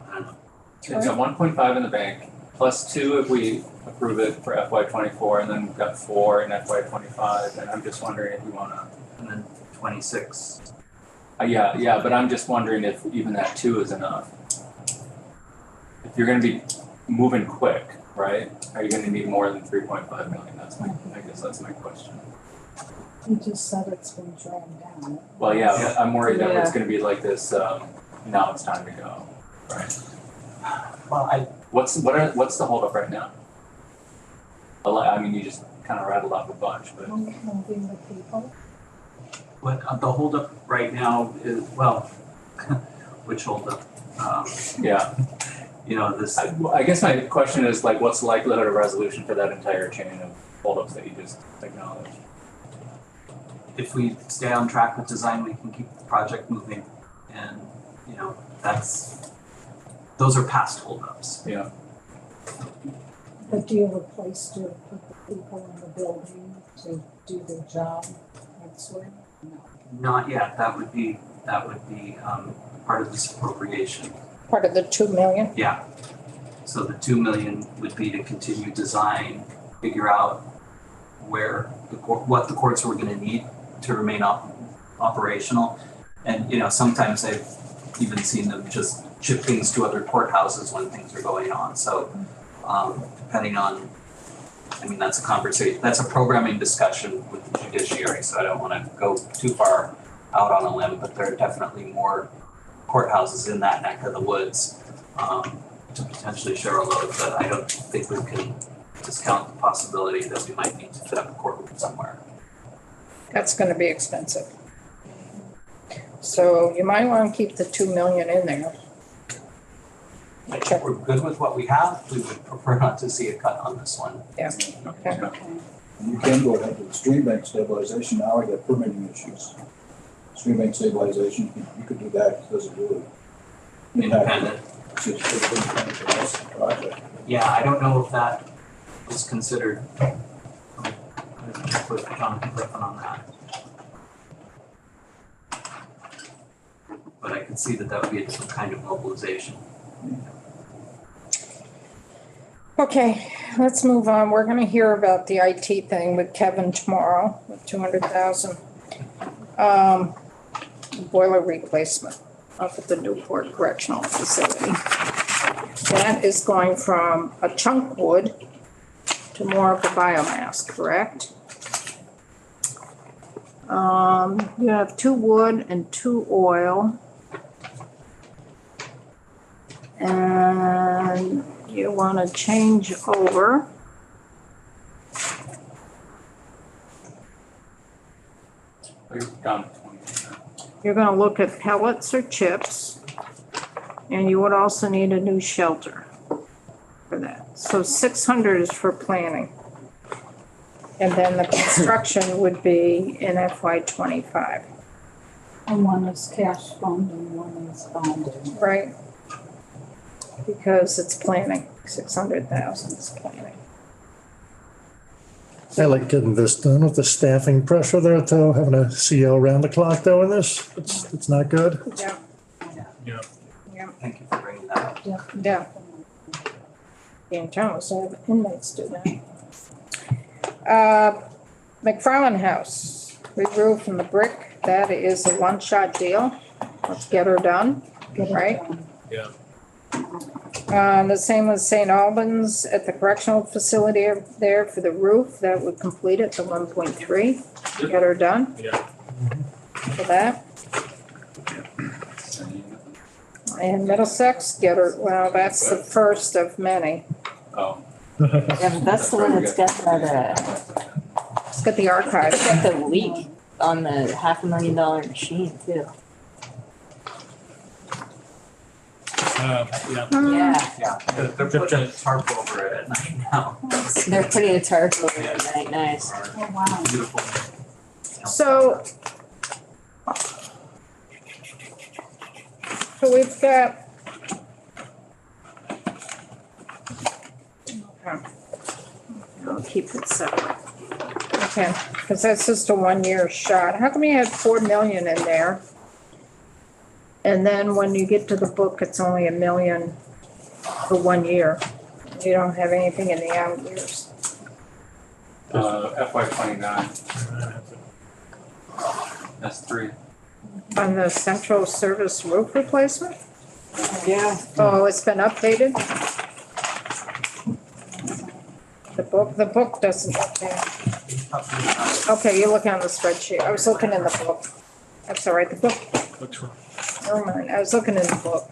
I don't know. It's got 1.5 in the bank, plus 2 if we approve it for FY24, and then we've got 4 in FY25, and I'm just wondering if you wanna. And then 26. Yeah, but I'm just wondering if even that 2 is enough. If you're gonna be moving quick, right, are you gonna need more than 3.5 million? I guess that's my question. You just said it's been dragged down. Well, yeah, but I'm worried that it's Yeah. gonna be like this, now it's time to go, right? Well, What's the holdup right now? I mean, you just kind of rattled off a bunch, but. Moving the people. what the holdup right now is, well, which holdup? Yeah, You know, this, I guess my question is like, what's the likelihood of resolution for that entire chain of holdups that you just acknowledged? if we stay on track with design, we can keep the project moving. And, you know, those are past holdups. Yeah. But do you have a place to put the people in the building to do their job elsewhere? No. Not yet, that would be part of this appropriation. Part of the 2 million. Yeah. So the 2 million would be to continue design, figure out what the courts were gonna need to remain operational. And, you know, sometimes I've even seen them just ship things to other courthouses when things are going on. So, depending on, I mean, that's a conversation, that's a programming discussion with the judiciary, so I don't wanna go too far out on a limb, but there are definitely more courthouses in that neck of the woods, to potentially share a load, but I don't think we can discount the possibility that we might need to fit up a courtroom somewhere. That's gonna be expensive. So you might wanna keep the 2 million in there. If we're good with what we have, we would prefer not to see a cut on this one. Yeah, okay. And you can go ahead with the stream bank stabilization, now I got permitting issues. Stream bank stabilization, you could do that, it doesn't really impact Independent. It's just independent of the rest of the project. Yeah, I don't know if that was considered. I'll check with Jonathan Griffin on that. But I could see that would be some kind of mobilization. Okay, let's move on. We're gonna hear about the IT thing with Kevin tomorrow, with 200,000. Boiler replacement up at the Newport Correctional Facility. That is going from a chunk wood to more of a biomass, correct? You have 2 wood and 2 oil. And you wanna change over. We're down to 20%. You're gonna look at pellets or chips. And you would also need a new shelter for that. So 600 is for planning. And then the construction would be in FY '25, And one is cash fund and one is bonded. right? Because it's planning, 600,000 is planning. I like getting this done with the staffing pressure there though, having a CO around the clock doing this. It's not good. Yeah, Yeah. yeah, Thank you for bringing that up. yeah. In terms of inmates do that. McFarland House, re-roof and the brick, that is a one-shot deal. Let's get her done, right? Yeah. The same with St. Albans at the correctional facility there for the roof, that would complete it to 1.3. Get her done Yeah. for that. And Middlesex, get her, well, that's the first of many. Oh, Yeah, but that's the one that's got that, It's got the archive. it's got the leak on the $500,000 machine too. Yeah. Yeah, Yeah, they're putting a tarp over it at night now. they're putting a tarp over it tonight, nice. Oh, wow. Beautiful. So we've got. Okay. I'll keep it separate. Okay, because that's just a 1-year shot. How come you had 4 million in there? And then when you get to the book, it's only 1 million for 1 year. You don't have anything in the out years. FY '29, that's 3. On the central service roof replacement? Yeah. Oh, it's been updated? The book doesn't update. Okay, you're looking on the spreadsheet. I was looking in the book. That's all right, the book, Looks wrong. never mind, I was looking in the book.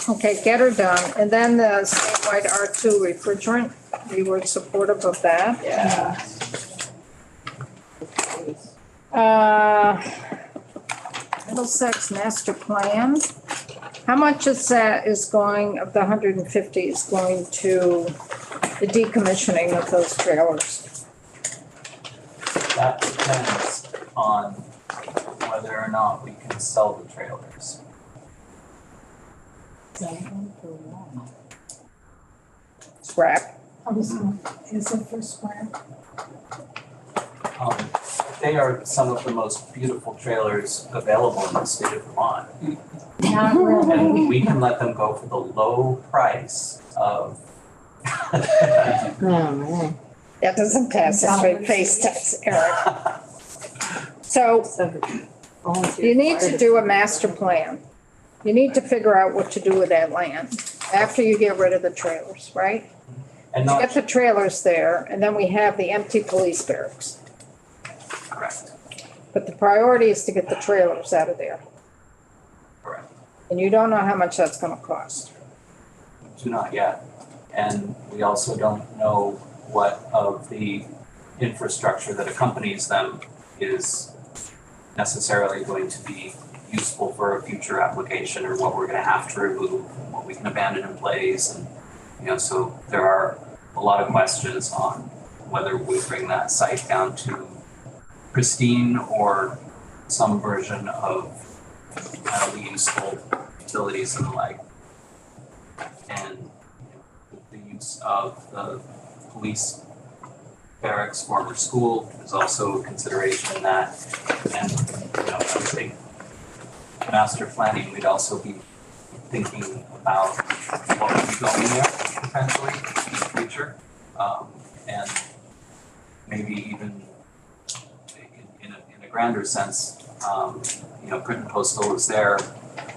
Okay, get her done. And then the statewide R2 refrigerant, we were supportive of that. Yeah. Middlesex master plan. How much is that is going, of the 150 is going to the decommissioning of those trailers? That depends on whether or not we can sell the trailers. Scrap. Is it for scrap? They are some of the most beautiful trailers available in the state of Vermont. Not really. And we can let them go for the low price of. Oh, man. That doesn't pass the straight face test, Eric. So you need to do a master plan. You need to figure out what to do with that land after you get rid of the trailers, right? And Get not the trailers there, and then we have the empty police barracks. correct, But the priority is to get the trailers out of there. correct. And you don't know how much that's gonna cost. Do not yet. And we also don't know what of the infrastructure that accompanies them is necessarily going to be useful for a future application, or what we're gonna have to remove, what we can abandon in place. And, you know, so there are a lot of questions on whether we bring that site down to pristine or some version of highly useful utilities and the like. And the use of the police barracks, former school, is also a consideration in that. And, you know, I think master planning, we'd also be thinking about what would be going there. potentially in the future. And maybe even in a grander sense, Print and Postal is there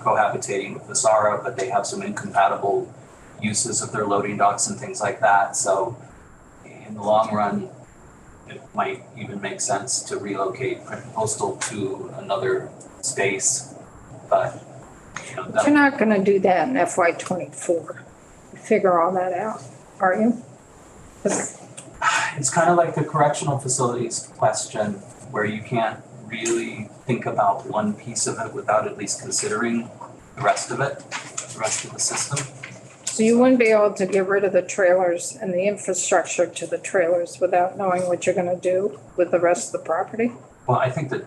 cohabitating with Visara, but they have some incompatible uses of their loading docks and things like that. So in the long run, it might even make sense to relocate Print and Postal to another space, but But you're not gonna do that in FY '24. Figure all that out, are you? 'Cause it's kind of like the correctional facilities question, where you can't really think about one piece of it without at least considering the rest of it, the rest of the system. So you wouldn't be able to get rid of the trailers and the infrastructure to the trailers without knowing what you're gonna do with the rest of the property? Well, I think that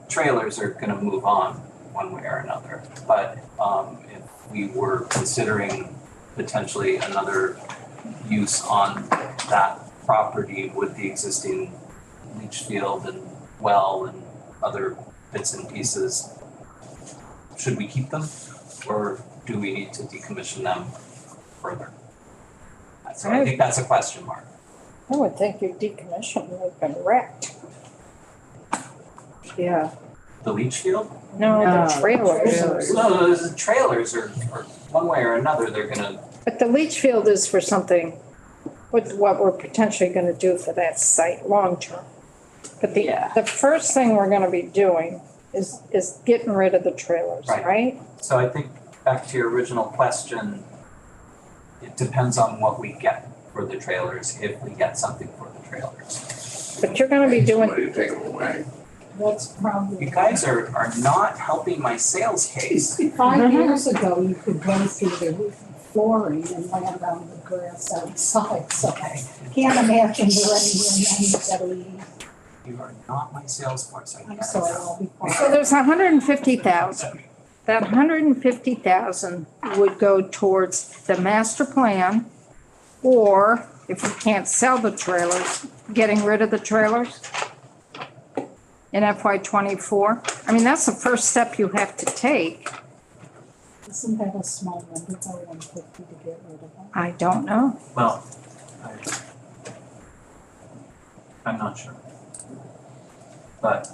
trailers are gonna move on one way or another, but if we were considering potentially another use on that property with the existing leach field and well and other bits and pieces, should we keep them or do we need to decommission them further? So I think that's a question mark. I would think your decommission would have been wrecked. Yeah. The leach field? No, the trailers. No, the trailers are one way or another, they're gonna. But the leach field is for something, with what we're potentially gonna do for that site long-term. But the first thing we're gonna be doing is getting rid of the trailers, right? So I think back to your original question, it depends on what we get for the trailers, if we get something for the trailers. But you're gonna be doing, Somebody to take them away. That's probably. You guys are not helping my sales case. 5 years ago, you could go through the flooring and land on the grass outside, so I can't imagine there anywhere any better. You are not my sales force. I'm sorry, I'll be quiet. so there's 150,000. That 150,000 would go towards the master plan, or if we can't sell the trailers, getting rid of the trailers in FY '24. I mean, that's the first step you have to take. Isn't that a small number, though, 150 to get rid of them? I don't know. Well, I'm not sure. But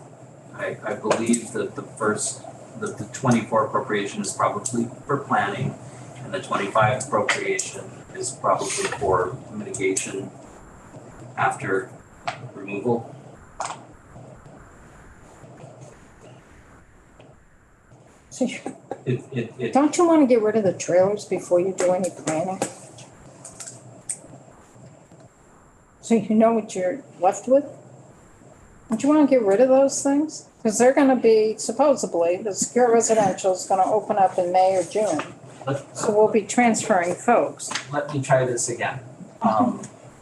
I believe that the 24 appropriation is probably for planning, and the 25 appropriation is probably for mitigation after removal. Don't you want to get rid of the trailers before you do any planning? So you know what you're left with? Don't you want to get rid of those things? Because they're going to be, supposedly, the secure residential is going to open up in May or June. So we'll be transferring folks. Let me try this again.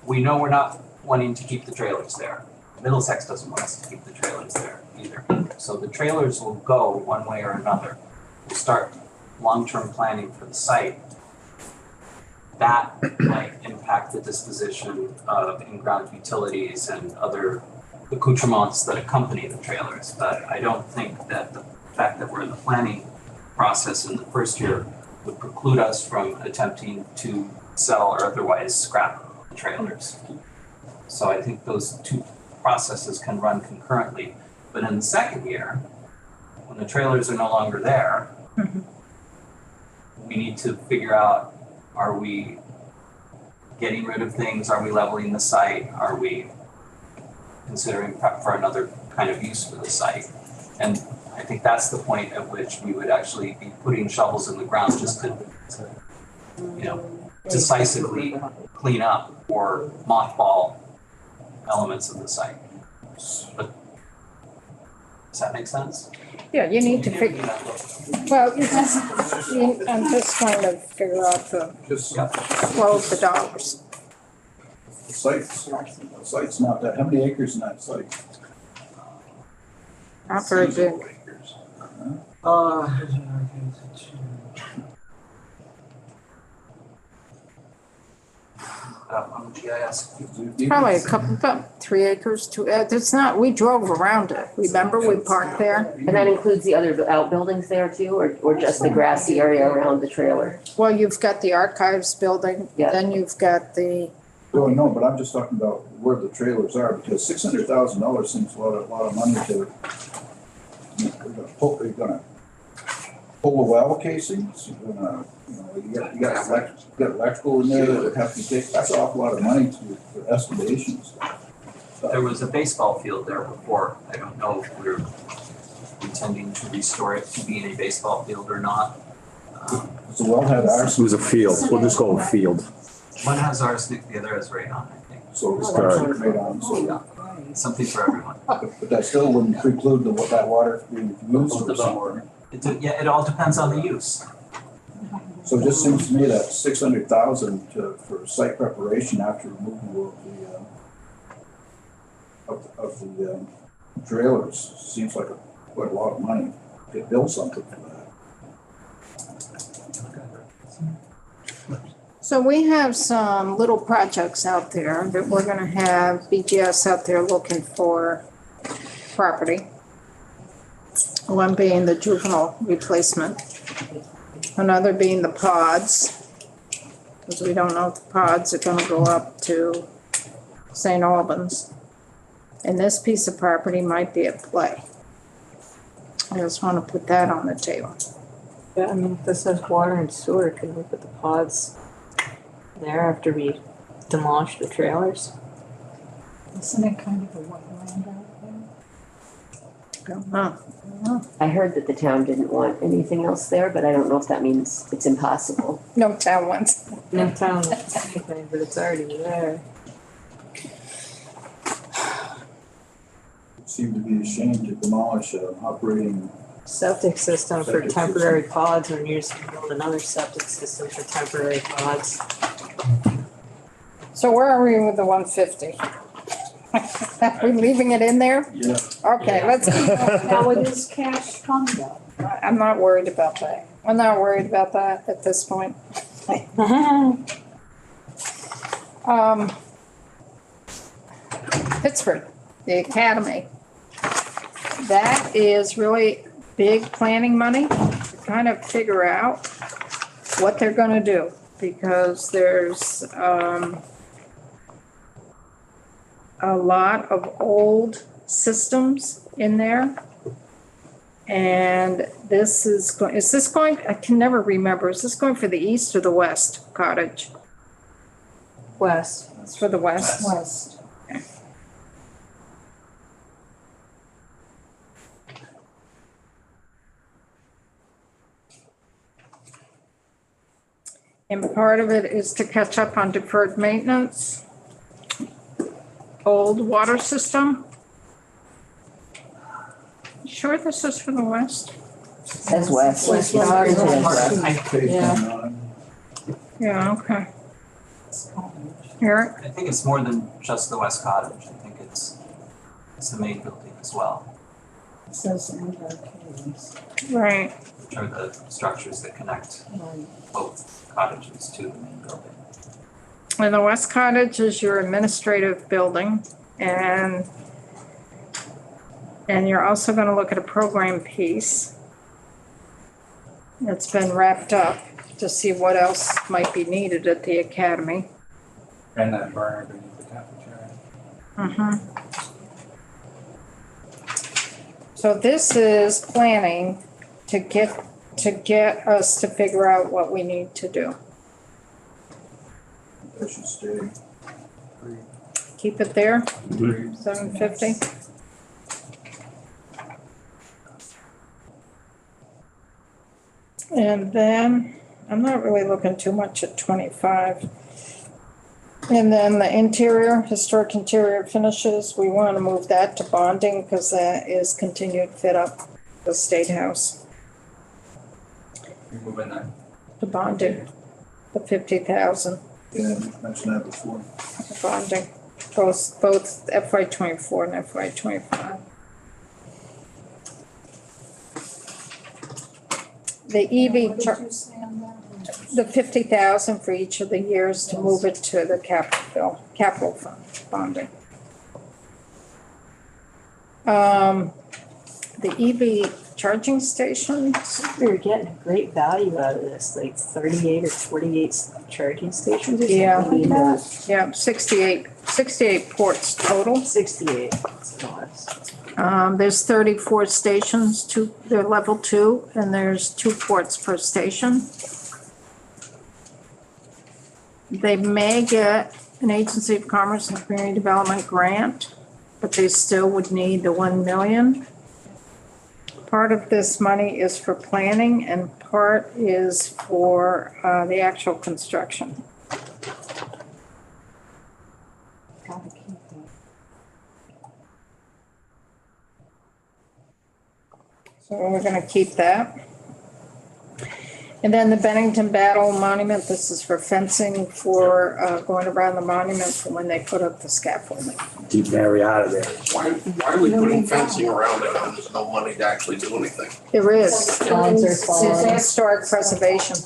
We know we're not wanting to keep the trailers there. Middlesex doesn't want us to keep the trailers there either. So the trailers will go one way or another. We'll start long-term planning for the site. That might impact the disposition of in-ground utilities and other accoutrements that accompany the trailers. But I don't think that the fact that we're in the planning process in the first year would preclude us from attempting to sell or otherwise scrap the trailers. So I think those two processes can run concurrently. But in the second year, when the trailers are no longer there, we need to figure out, are we getting rid of things? Are we leveling the site? Are we considering prep for another kind of use for the site? And I think that's the point at which we would actually be putting shovels in the ground just to decisively clean up or mothball elements of the site. But does that make sense? Yeah, you need to figure, well, I'm just trying to figure out the flow of the dollars. The site's not that, how many acres in that site? Not very big. on the GIS. Probably a couple, about 3 acres, it's not, we drove around it, remember, we parked there? And that includes the other outbuildings there too, or just the grassy area around the trailer? Well, you've got the archives building, Yeah. then you've got the, Well, no, but I'm just talking about where the trailers are, because $600,000 seems a lot of money to, you're gonna pull a well casings, you're gonna, you got electrical in there that would have to take, that's an awful lot of money for excavations. There was a baseball field there before. I don't know if we're intending to restore it to being a baseball field or not. The well had It arsenic, was a field, we'll just go with field. One has arsenic, the other has radon, I think. so it's Right. made on, so. Something for everyone. But that still wouldn't preclude that water being used for somewhere. Yeah, it all depends on the use. So it just seems to me that $600,000 for site preparation after removal of the trailers seems like quite a lot of money to build something for that. so we have some little projects out there that we're gonna have BGS out there looking for property. One being the juvenile replacement, another being the pods, because we don't know if the pods are gonna go up to St. Albans. And this piece of property might be at play. I just wanna put that on the table. Yeah, I mean, if this has water and sewer, could we put the pods there after we demolish the trailers? Isn't it kind of a wetland out there? Don't know. I heard that the town didn't want anything else there, but I don't know if that means it's impossible. No town wants. No town wants anything, but it's already there. It seemed to be a shame to demolish an operating. Septic system for Septic system. temporary pods when you're just gonna build another septic system for temporary pods. So where are we with the 150? Are we leaving it in there? Yeah. Okay, let's, Now it is cash fund though. I'm not worried about that. I'm not worried about that at this point. Pittsburgh, the academy. That is really big planning money to kind of figure out what they're gonna do. Because there's, a lot of old systems in there. And this is going, I can never remember, is this going for the east or the west cottage? West. It's for the west. West. And part of it is to catch up on deferred maintenance. Old water system. Sure this is for the west? Says west. West. Ours says west. Yeah. Yeah, okay. Eric? I think it's more than just the West Cottage. I think it's the main building as well, It says and arcades. Right. which are the structures that connect both cottages to the main building. And the west cottage is your administrative building, and you're also gonna look at a program piece that's been wrapped up to see what else might be needed at the academy. And that burner beneath the cafeteria. So this is planning to get us to figure out what we need to do. That should stay. Keep it there, 750. And then, I'm not really looking too much at 25. And then the interior, historic interior finishes, we want to move that to bonding because that is continued fit up the State House. You're moving that. The bonding, the 50,000, Yeah, you mentioned that before. the bonding, both FY '24 and FY '25. The EV, What did you say on that? the 50,000 for each of the years to move it to the capital fund bonding. The EV charging stations, We were getting a great value out of this, like 38 or 48 charging stations or Yeah. something. yeah, 68 ports total. 68. That's what it was. There's 34 stations, they're level 2, and there's 2 ports per station. They may get an Agency of Commerce and Community Development grant, but they still would need the 1 million. Part of this money is for planning and part is for the actual construction. Gotta keep that. So we're gonna keep that. And then the Bennington Battle Monument, this is for fencing for going around the monument for when they put up the scaffolding. Keep Mary out of there. Why are we putting fencing around it when there's no money to actually do anything? There is, Lines are it's falling. historic preservation.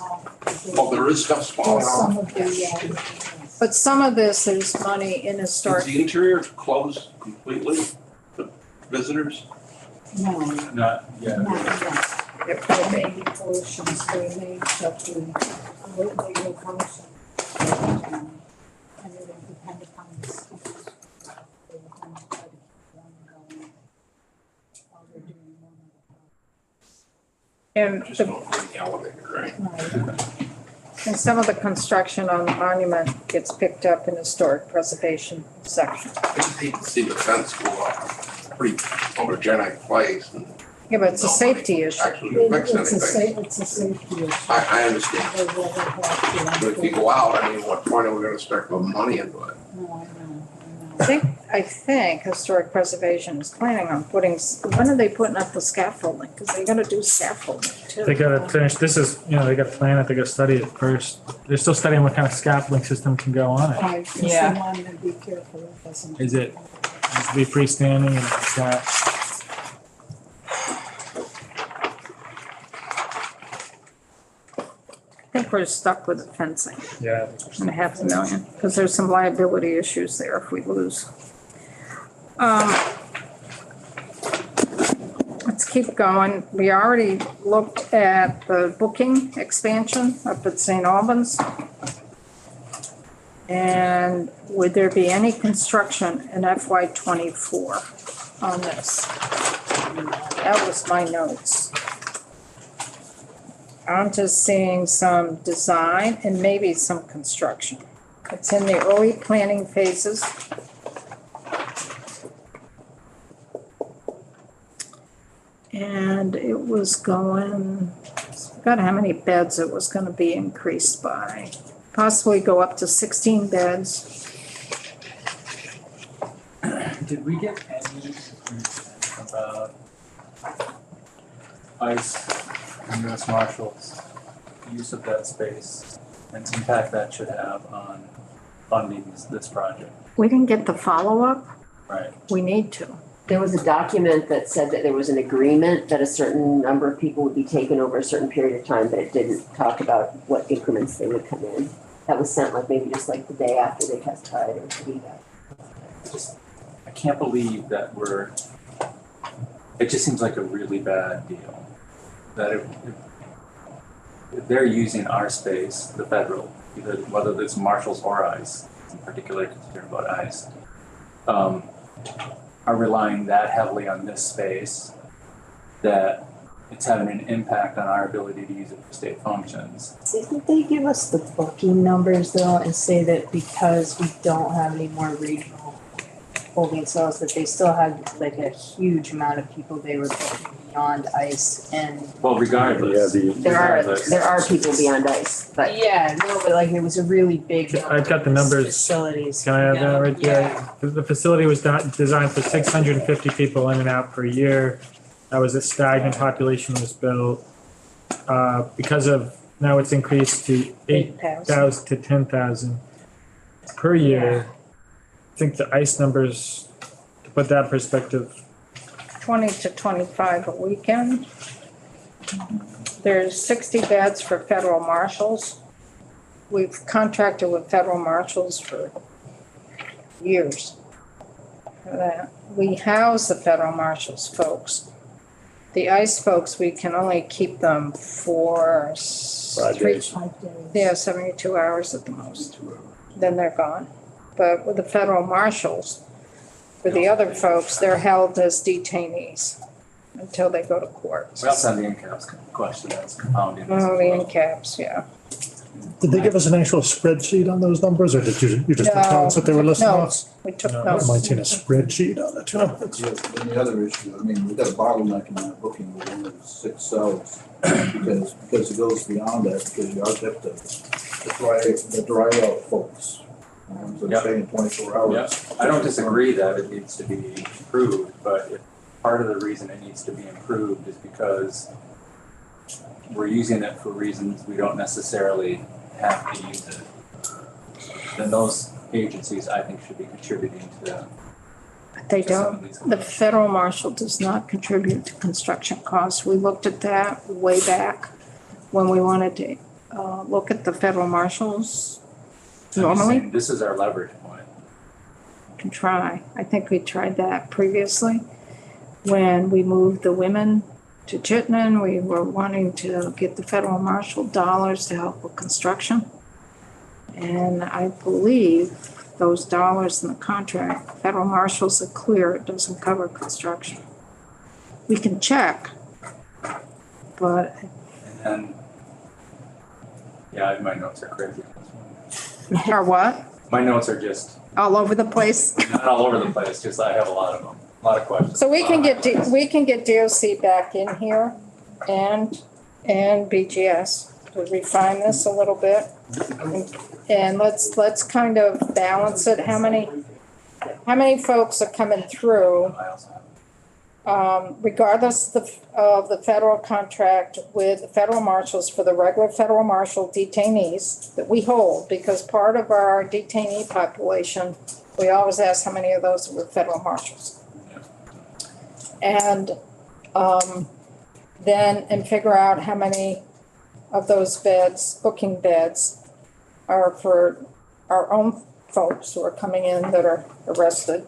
Oh, there is stuff falling Some off. of the, But some of this, there's money in Is historic. the interior closed completely to visitors? no, Not yet. not yet. It could be. Maybe portions, they may shut the, they will function. And it will depend upon the schools. They will kind of try to keep one going while they're doing one And Just the don't bring the elevator, right? at a time. And some of the construction on the monument gets picked up in historic preservation section. I just hate to see the fence go up. Pretty photogenic place and Yeah, but it's a safety issue. actually fix It's a anything. it's a safety issue. I understand. They will have to- But if you go out, I mean, what point are we gonna start putting money into it? No, I know. I think historic preservation is planning on putting, when are they putting up the scaffolding? Because they're gonna do scaffolding too. They gotta finish, this is, they gotta plan it, they gotta study it first. They're still studying what kind of scaffolding system can go on it. Right, just Yeah. the one to be careful it doesn't. Is it- Needs to be freestanding and it's got, I think we're stuck with the fencing yeah. and $500,000, because there's some liability issues there if we lose. Let's keep going. We already looked at the booking expansion up at St. Albans. And would there be any construction in FY '24 on this? That was my notes. I'm just seeing some design and maybe some construction. It's in the early planning phases. And it was going, I forgot how many beds it was gonna be increased by. Possibly go up to 16 beds. Did we get any information about ICE and US Marshals' use of that space and the impact that should have on funding this project? We didn't get the follow-up. Right. We need to. There was a document that said that there was an agreement that a certain number of people would be taken over a certain period of time, but it didn't talk about what increments they would come in. That was sent maybe just the day after they testified or the week after. I can't believe that it just seems like a really bad deal. That if they're using our space, the federal, whether it's Marshals or ICE, in particular concerned about ICE, are relying that heavily on this space that it's having an impact on our ability to use it for state functions. Didn't they give us the booking numbers though and say that because we don't have any more regional holding cells, that they still had a huge amount of people they were booking beyond ICE and. Well, regardless. There are people beyond ICE, but Yeah, no, but it was a really big. I've got the numbers. Facilities. Can I have that right there? Yeah. The facility was designed for 650 people in and out per year. That was a stagnant population was built. Because of, now it's increased to 8,000 to 10,000 per year. I think the ICE numbers, to put that in perspective, 20 to 25 a weekend. There's 60 beds for federal marshals. we've contracted with federal marshals for years for that. We house the federal marshals folks. The ICE folks, we can only keep them for 5 days. 5 days. yeah, 72 hours at the most. Then they're gone. But with the federal marshals, for the other folks, they're held as detainees until they go to court. We also have the in-caps question that's compounding this as Oh, the well. in-caps, yeah. Did they give us an actual spreadsheet on those numbers, or did you just No, accounts that they were listing no. off? We took No, I notes. might seen a spreadsheet on it, huh? Yeah, and the other issue, I mean, we've got a bottleneck in that booking with only 6 cells. Because it goes beyond that, because you also have the dry out folks. So Yep. staying 24 hours. Yeah, I don't disagree that it needs to be improved, but if part of the reason it needs to be improved is because we're using it for reasons we don't necessarily have to use it, then those agencies, I think, should be contributing to They to some don't. of these. The federal marshal does not contribute to construction costs. We looked at that way back when we wanted to look at the federal marshals. I'm just Normally, saying, this is our leverage point. can try. I think we tried that previously. When we moved the women to Chittenden, we were wanting to get the federal marshal dollars to help with construction. And I believe those dollars in the contract, federal marshals are clear, it doesn't cover construction. We can check, but And, yeah, my notes are crazy. or what? My notes are just All over the place. not all over the place, just I have a lot of them, a lot of questions. So we can get DOC back in here and BGS to refine this a little bit. And let's kind of balance it. How many folks are coming through, I also have regardless of the federal contract with the federal marshals for the regular federal marshal detainees that we hold, because part of our detainee population, we always ask how many of those were federal marshals. And then figure out how many of those beds, booking beds, are for our own folks who are coming in that are arrested.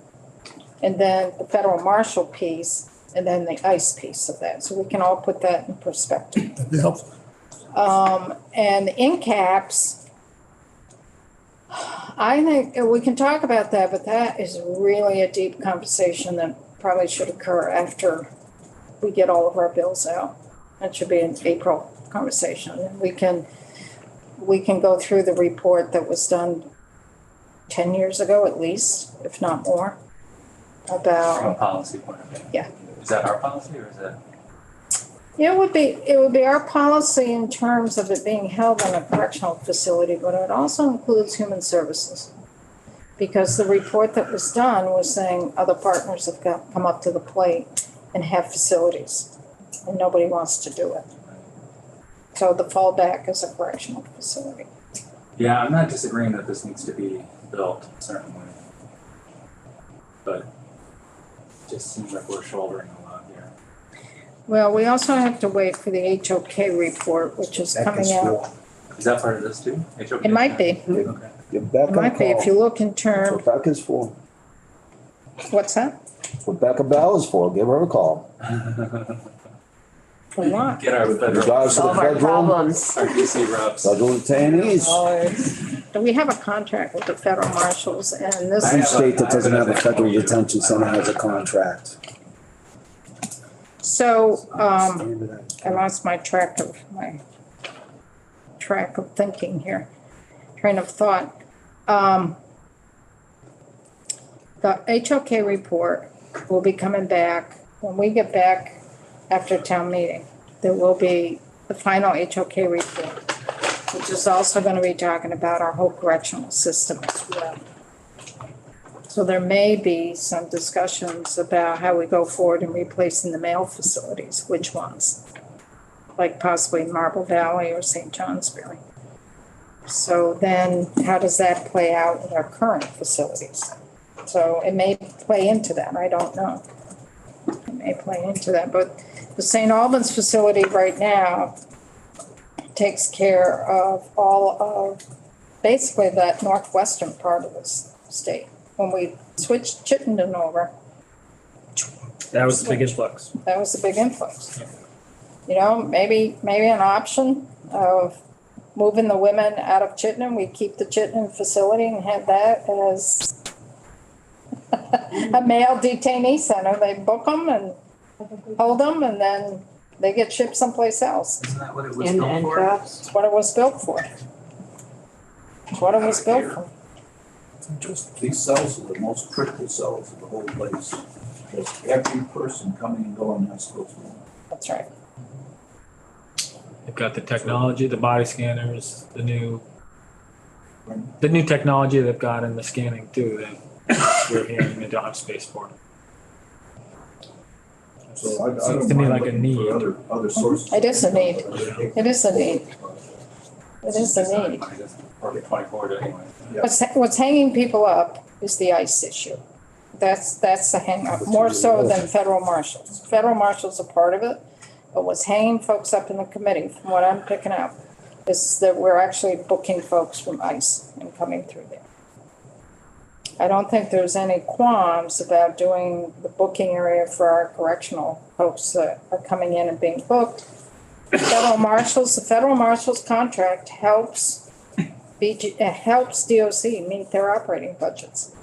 And then the federal marshal piece, and then the ICE piece of that. So we can all put that in perspective. That'd be helpful. And the in-caps, I think we can talk about that, but that is really a deep conversation that probably should occur after we get all of our bills out. That should be an April conversation. And we can go through the report that was done 10 years ago at least, if not more, from a about, policy point of view. Yeah. Is that our policy or is that? it would be our policy in terms of it being held in a correctional facility, but it also includes human services. Because the report that was done was saying other partners have come up to the plate and have facilities, and nobody wants to do it. So the fallback is a correctional facility. Yeah, I'm not disagreeing that this needs to be built, certainly. But it just seems like we're shouldering a lot here. Well, we also have to wait for the HOK report, which is coming out. Is that part of this too? HOK? It might be. Okay. You're back It on might be, if you call. look in That's term, what Becca's for. what's that? That's what Becca Bell is for. Give her a call. For what? Get our With federal, regards to the Solve our federal, problems. our DC reps. federal detainees. We have a contract with the federal marshals, and this I Each have state that doesn't have a an federal MOU. detention center has a contract. so, I lost my track of thinking here, train of thought. The HOK report will be coming back, when we get back after town meeting, there will be the final HOK report, which is also gonna be talking about our whole correctional system as well. So there may be some discussions about how we go forward in replacing the male facilities, which ones? Like possibly Marble Valley or St. Johnsbury. So then how does that play out with our current facilities? So it may play into that, I don't know. It may play into that, but the St. Albans facility right now takes care of all of basically that northwestern part of the state. When we switched Chittenden over, That was the big influx. that was the big influx. You know, maybe an option of moving the women out of Chittenden, we keep the Chittenden facility and have that as a male detainee center. They book them and hold them, and then they get shipped someplace else. Isn't that what it was And built for? traps. It's what it was built for. It's what it was built for. These cells are the most critical cells of the whole place. Because every person coming and going has to go through them. That's right. They've got the technology, the body scanners, the new technology they've got in the scanning too, that we're hearing they don't have space for. So I Seems don't to me mind like a looking need. for other sources. It is a need. It is a need. It is a need. Probably 24 anyway. What's hanging people up is the ICE issue. That's the hang up, more so than federal marshals. Federal marshals are part of it, but what's hanging folks up in the committee, from what I'm picking up, is that we're actually booking folks from ICE and coming through there. I don't think there's any qualms about doing the booking area for our correctional folks that are coming in and being booked. The federal marshals contract helps DOC meet their operating budgets.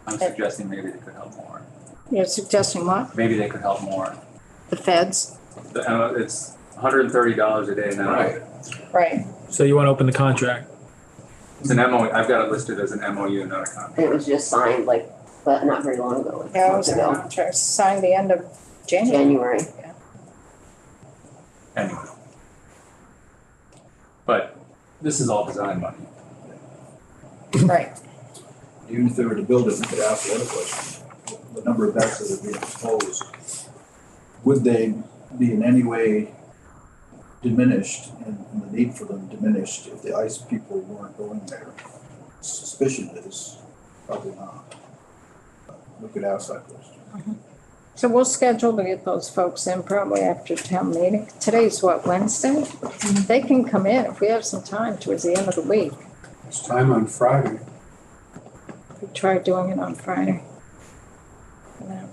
I'm suggesting maybe they could help more. You're suggesting what? Maybe they could help more. The feds? It's $130 a day now. Right. So you want to open the contract? It's an MOU. I've got it listed as an MOU, not a contract. It was just signed but not very long ago, like Yeah, it months was a ago, contract signed the end of January. January. Anyway. But this is all design money. Right. Even if they were to build it, we could ask the other question. The number of beds that are being proposed, would they be in any way diminished and the need for them diminished if the ICE people weren't going there? Suspicion is probably not. We could ask that question. So we'll schedule to get those folks in probably after town meeting. Today's what, Wednesday? They can come in if we have some time towards the end of the week. It's time on Friday. We tried doing it on Friday. Yeah.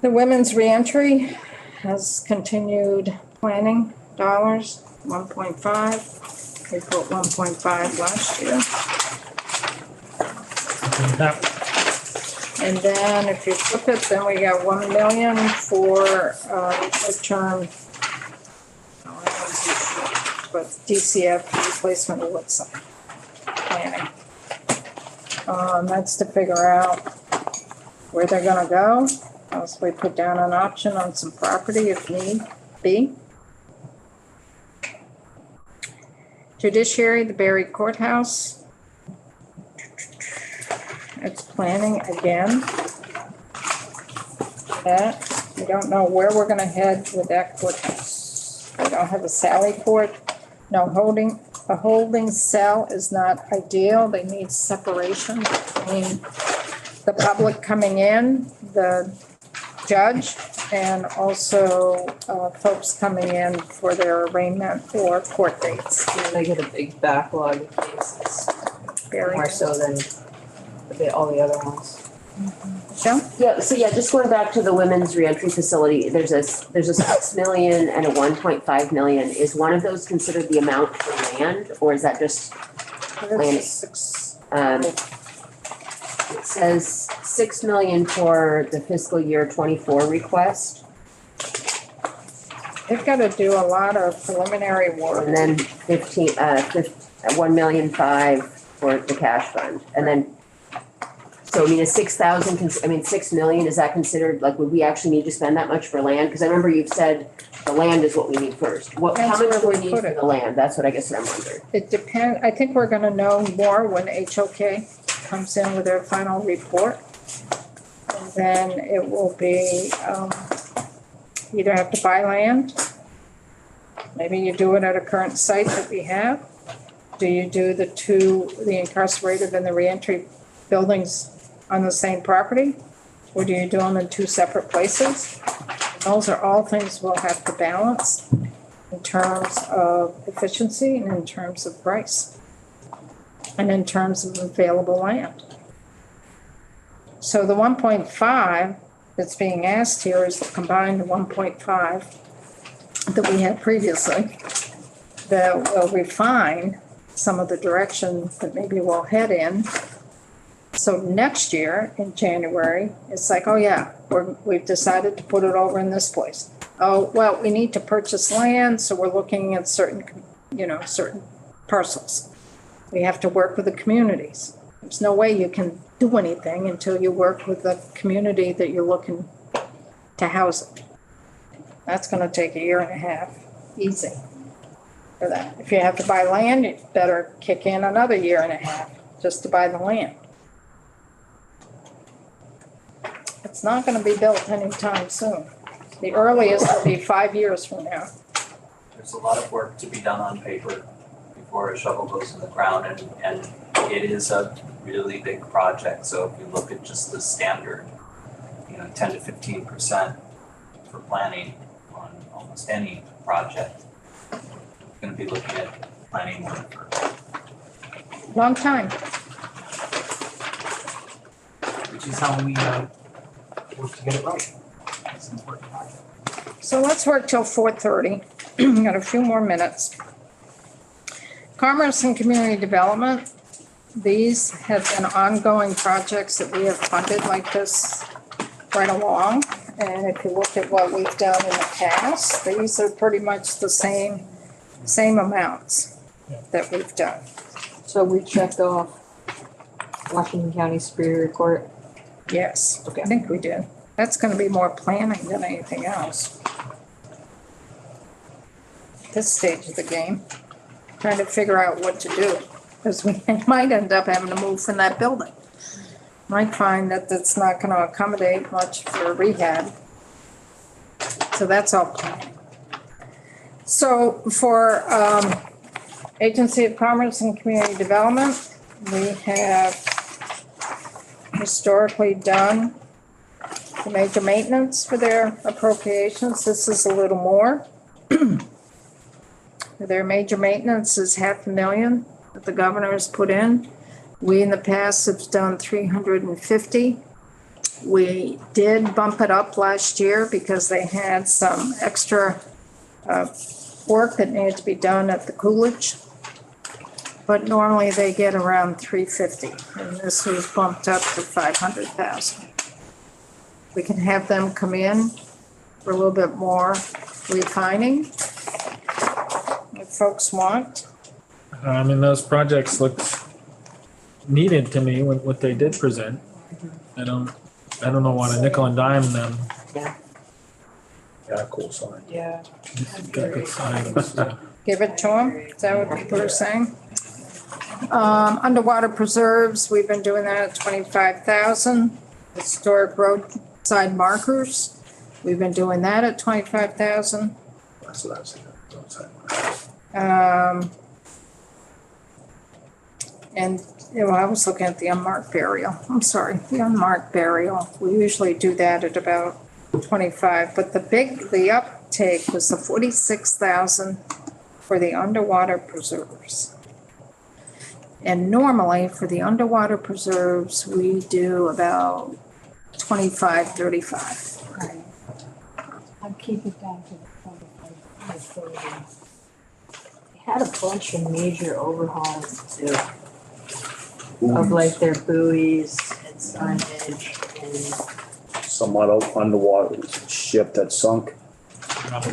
The women's reentry has continued planning dollars, 1.5. We put 1.5 last year. And then if you flip it, then we got 1 million for short-term, but DCF replacement of Woodside planning. That's to figure out where they're gonna go. Also, we put down an option on some property if need be. Judiciary, the Berry Courthouse. It's planning again. That, we don't know where we're gonna head with that courthouse. We don't have a Sally Port. No, a holding cell is not ideal. They need separation between the public coming in, the judge, and also folks coming in for their arraignment or court dates. And they get a big backlog of cases, Very more so than all the other ones. Joe? Yeah, so just going back to the women's reentry facility, there's a 6 million and a 1.5 million. Is one of those considered the amount for land, or is that just land? It says 6 million for the fiscal year 24 request, They've got to do a lot of preliminary work. and then 1,000,005 for the cash fund, and then. So I mean, 6 million, is that considered, like, would we actually need to spend that much for land? Because I remember you've said the land is what we need first. How That's much where do we we need put for it. the land? That's what I guess I'm wondering. It depends, I think we're gonna know more when HOK comes in with their final report. And then it will be, either have to buy land. Maybe you do it at a current site that we have. Do you do the incarcerated and the reentry buildings on the same property? Or do you do them in two separate places? Those are all things we'll have to balance. in terms of efficiency and in terms of price and in terms of available land. So the 1.5 that's being asked here is to combine the 1.5 that we had previously that will refine some of the direction that maybe we'll head in. So next year in January, it's like, oh yeah, we've decided to put it over in this place. Oh, well, we need to purchase land, so we're looking at certain parcels. We have to work with the communities. There's no way you can do anything until you work with the community that you're looking to house it. That's gonna take a year and a half, easy for that. If you have to buy land, you better kick in another year and a half just to buy the land. It's not gonna be built anytime soon. The earliest will be 5 years from now. There's a lot of work to be done on paper before a shovel goes in the ground, and it is a really big project. So if you look at just the standard, 10 to 15% for planning on almost any project, you're gonna be looking at planning money for Long time. which is how we work to get it right. It's an important project. So let's work till 4:30. We've got a few more minutes. Commerce and community development. These have been ongoing projects that we have funded like this right along. And if you look at what we've done in the past, these are pretty much the same amounts that we've done. So we checked off Washington County Superior Court. Yes, Okay. I think we did. That's gonna be more planning than anything else. This stage of the game, trying to figure out what to do, because we might end up having to move from that building. Might find that that's not gonna accommodate much for rehab. So that's all planning. So for Agency of Commerce and Community Development, we have historically done the major maintenance for their appropriations. This is a little more. Their major maintenance is $500,000 that the governor has put in. We in the past have done 350. We did bump it up last year because they had some extra work that needed to be done at the Coolidge. But normally they get around 350, and this was bumped up to 500,000. We can have them come in for a little bit more refining if folks want. I mean, those projects looked needed to me when what they did present. I don't know what a nickel and dime them. Yeah, cool sign. Yeah. Got good signs, yeah. Give it to them, is that what people are saying? Underwater preserves, we've been doing that at 25,000. Historic roadside markers, we've been doing that at 25,000. That's what I was thinking. And I was looking at the unmarked burial. I'm sorry, the unmarked burial. We usually do that at about 25, but the uptake was the 46,000 for the underwater preserves. And normally for the underwater preserves, we do about 25, 35. Right. I'd keep it down to the 25, 30. They had a bunch of major overhauls too. Of like their buoys and signage and. Somewhat underwater ship that sunk,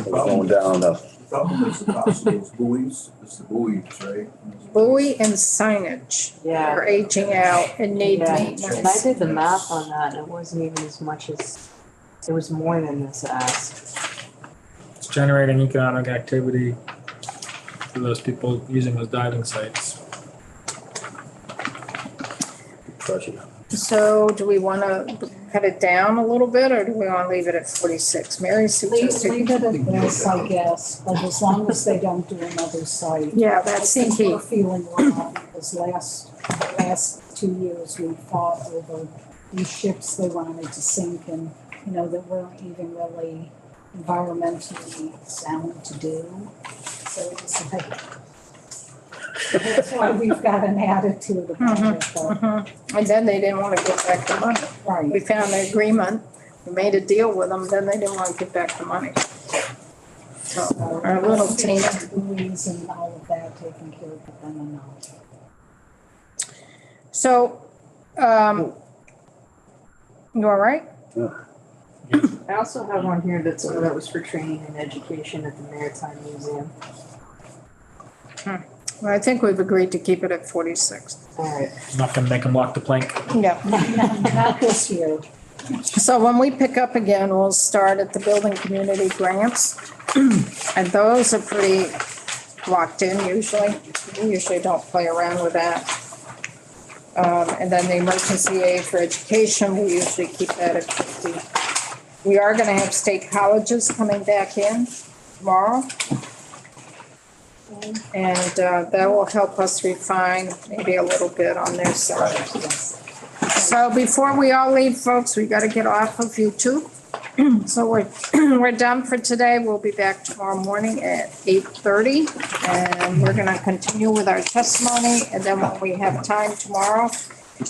going down the. The problem is the cost of those buoys, it's the buoys, right? Buoy and signage Yeah. are aging out and need Yeah, and I maintenance. did the math on that, and it wasn't even as much as, it was more than this ask. It's generating economic activity for those people using those diving sites. Treasure. So do we want to cut it down a little bit, or do we want to leave it at 46? Mary suggested. Leave it at this, I guess, but as long as they don't do another site. Yeah, that's the I think key. we're feeling wrong because last 2 years we fought over these ships they wanted to sink and, that weren't even really environmentally sound to do. So it's like, that's why we've got an attitude about it, but, And then they didn't want to give back the money. right. We found an agreement, we made a deal with them, then they didn't want to give back the money. So, our little tainted. Buoys and all of that taken care of, but then enough. So, you all right? I also have one here that was for training and education at the Maritime Museum. Well, I think we've agreed to keep it at 46. Alright. Not gonna make them walk the plank. Yeah. Not this year. So when we pick up again, we'll start at the building community grants. And those are pretty locked in usually. We usually don't play around with that. And then the emergency aid for education, we usually keep that at 50. We are gonna have state colleges coming back in tomorrow. And that will help us refine maybe a little bit on their side. So before we all leave, folks, we gotta get off of YouTube. So we're done for today. We'll be back tomorrow morning at 8:30. And we're gonna continue with our testimony. And then when we have time tomorrow,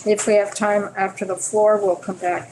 if we have time after the floor, we'll come back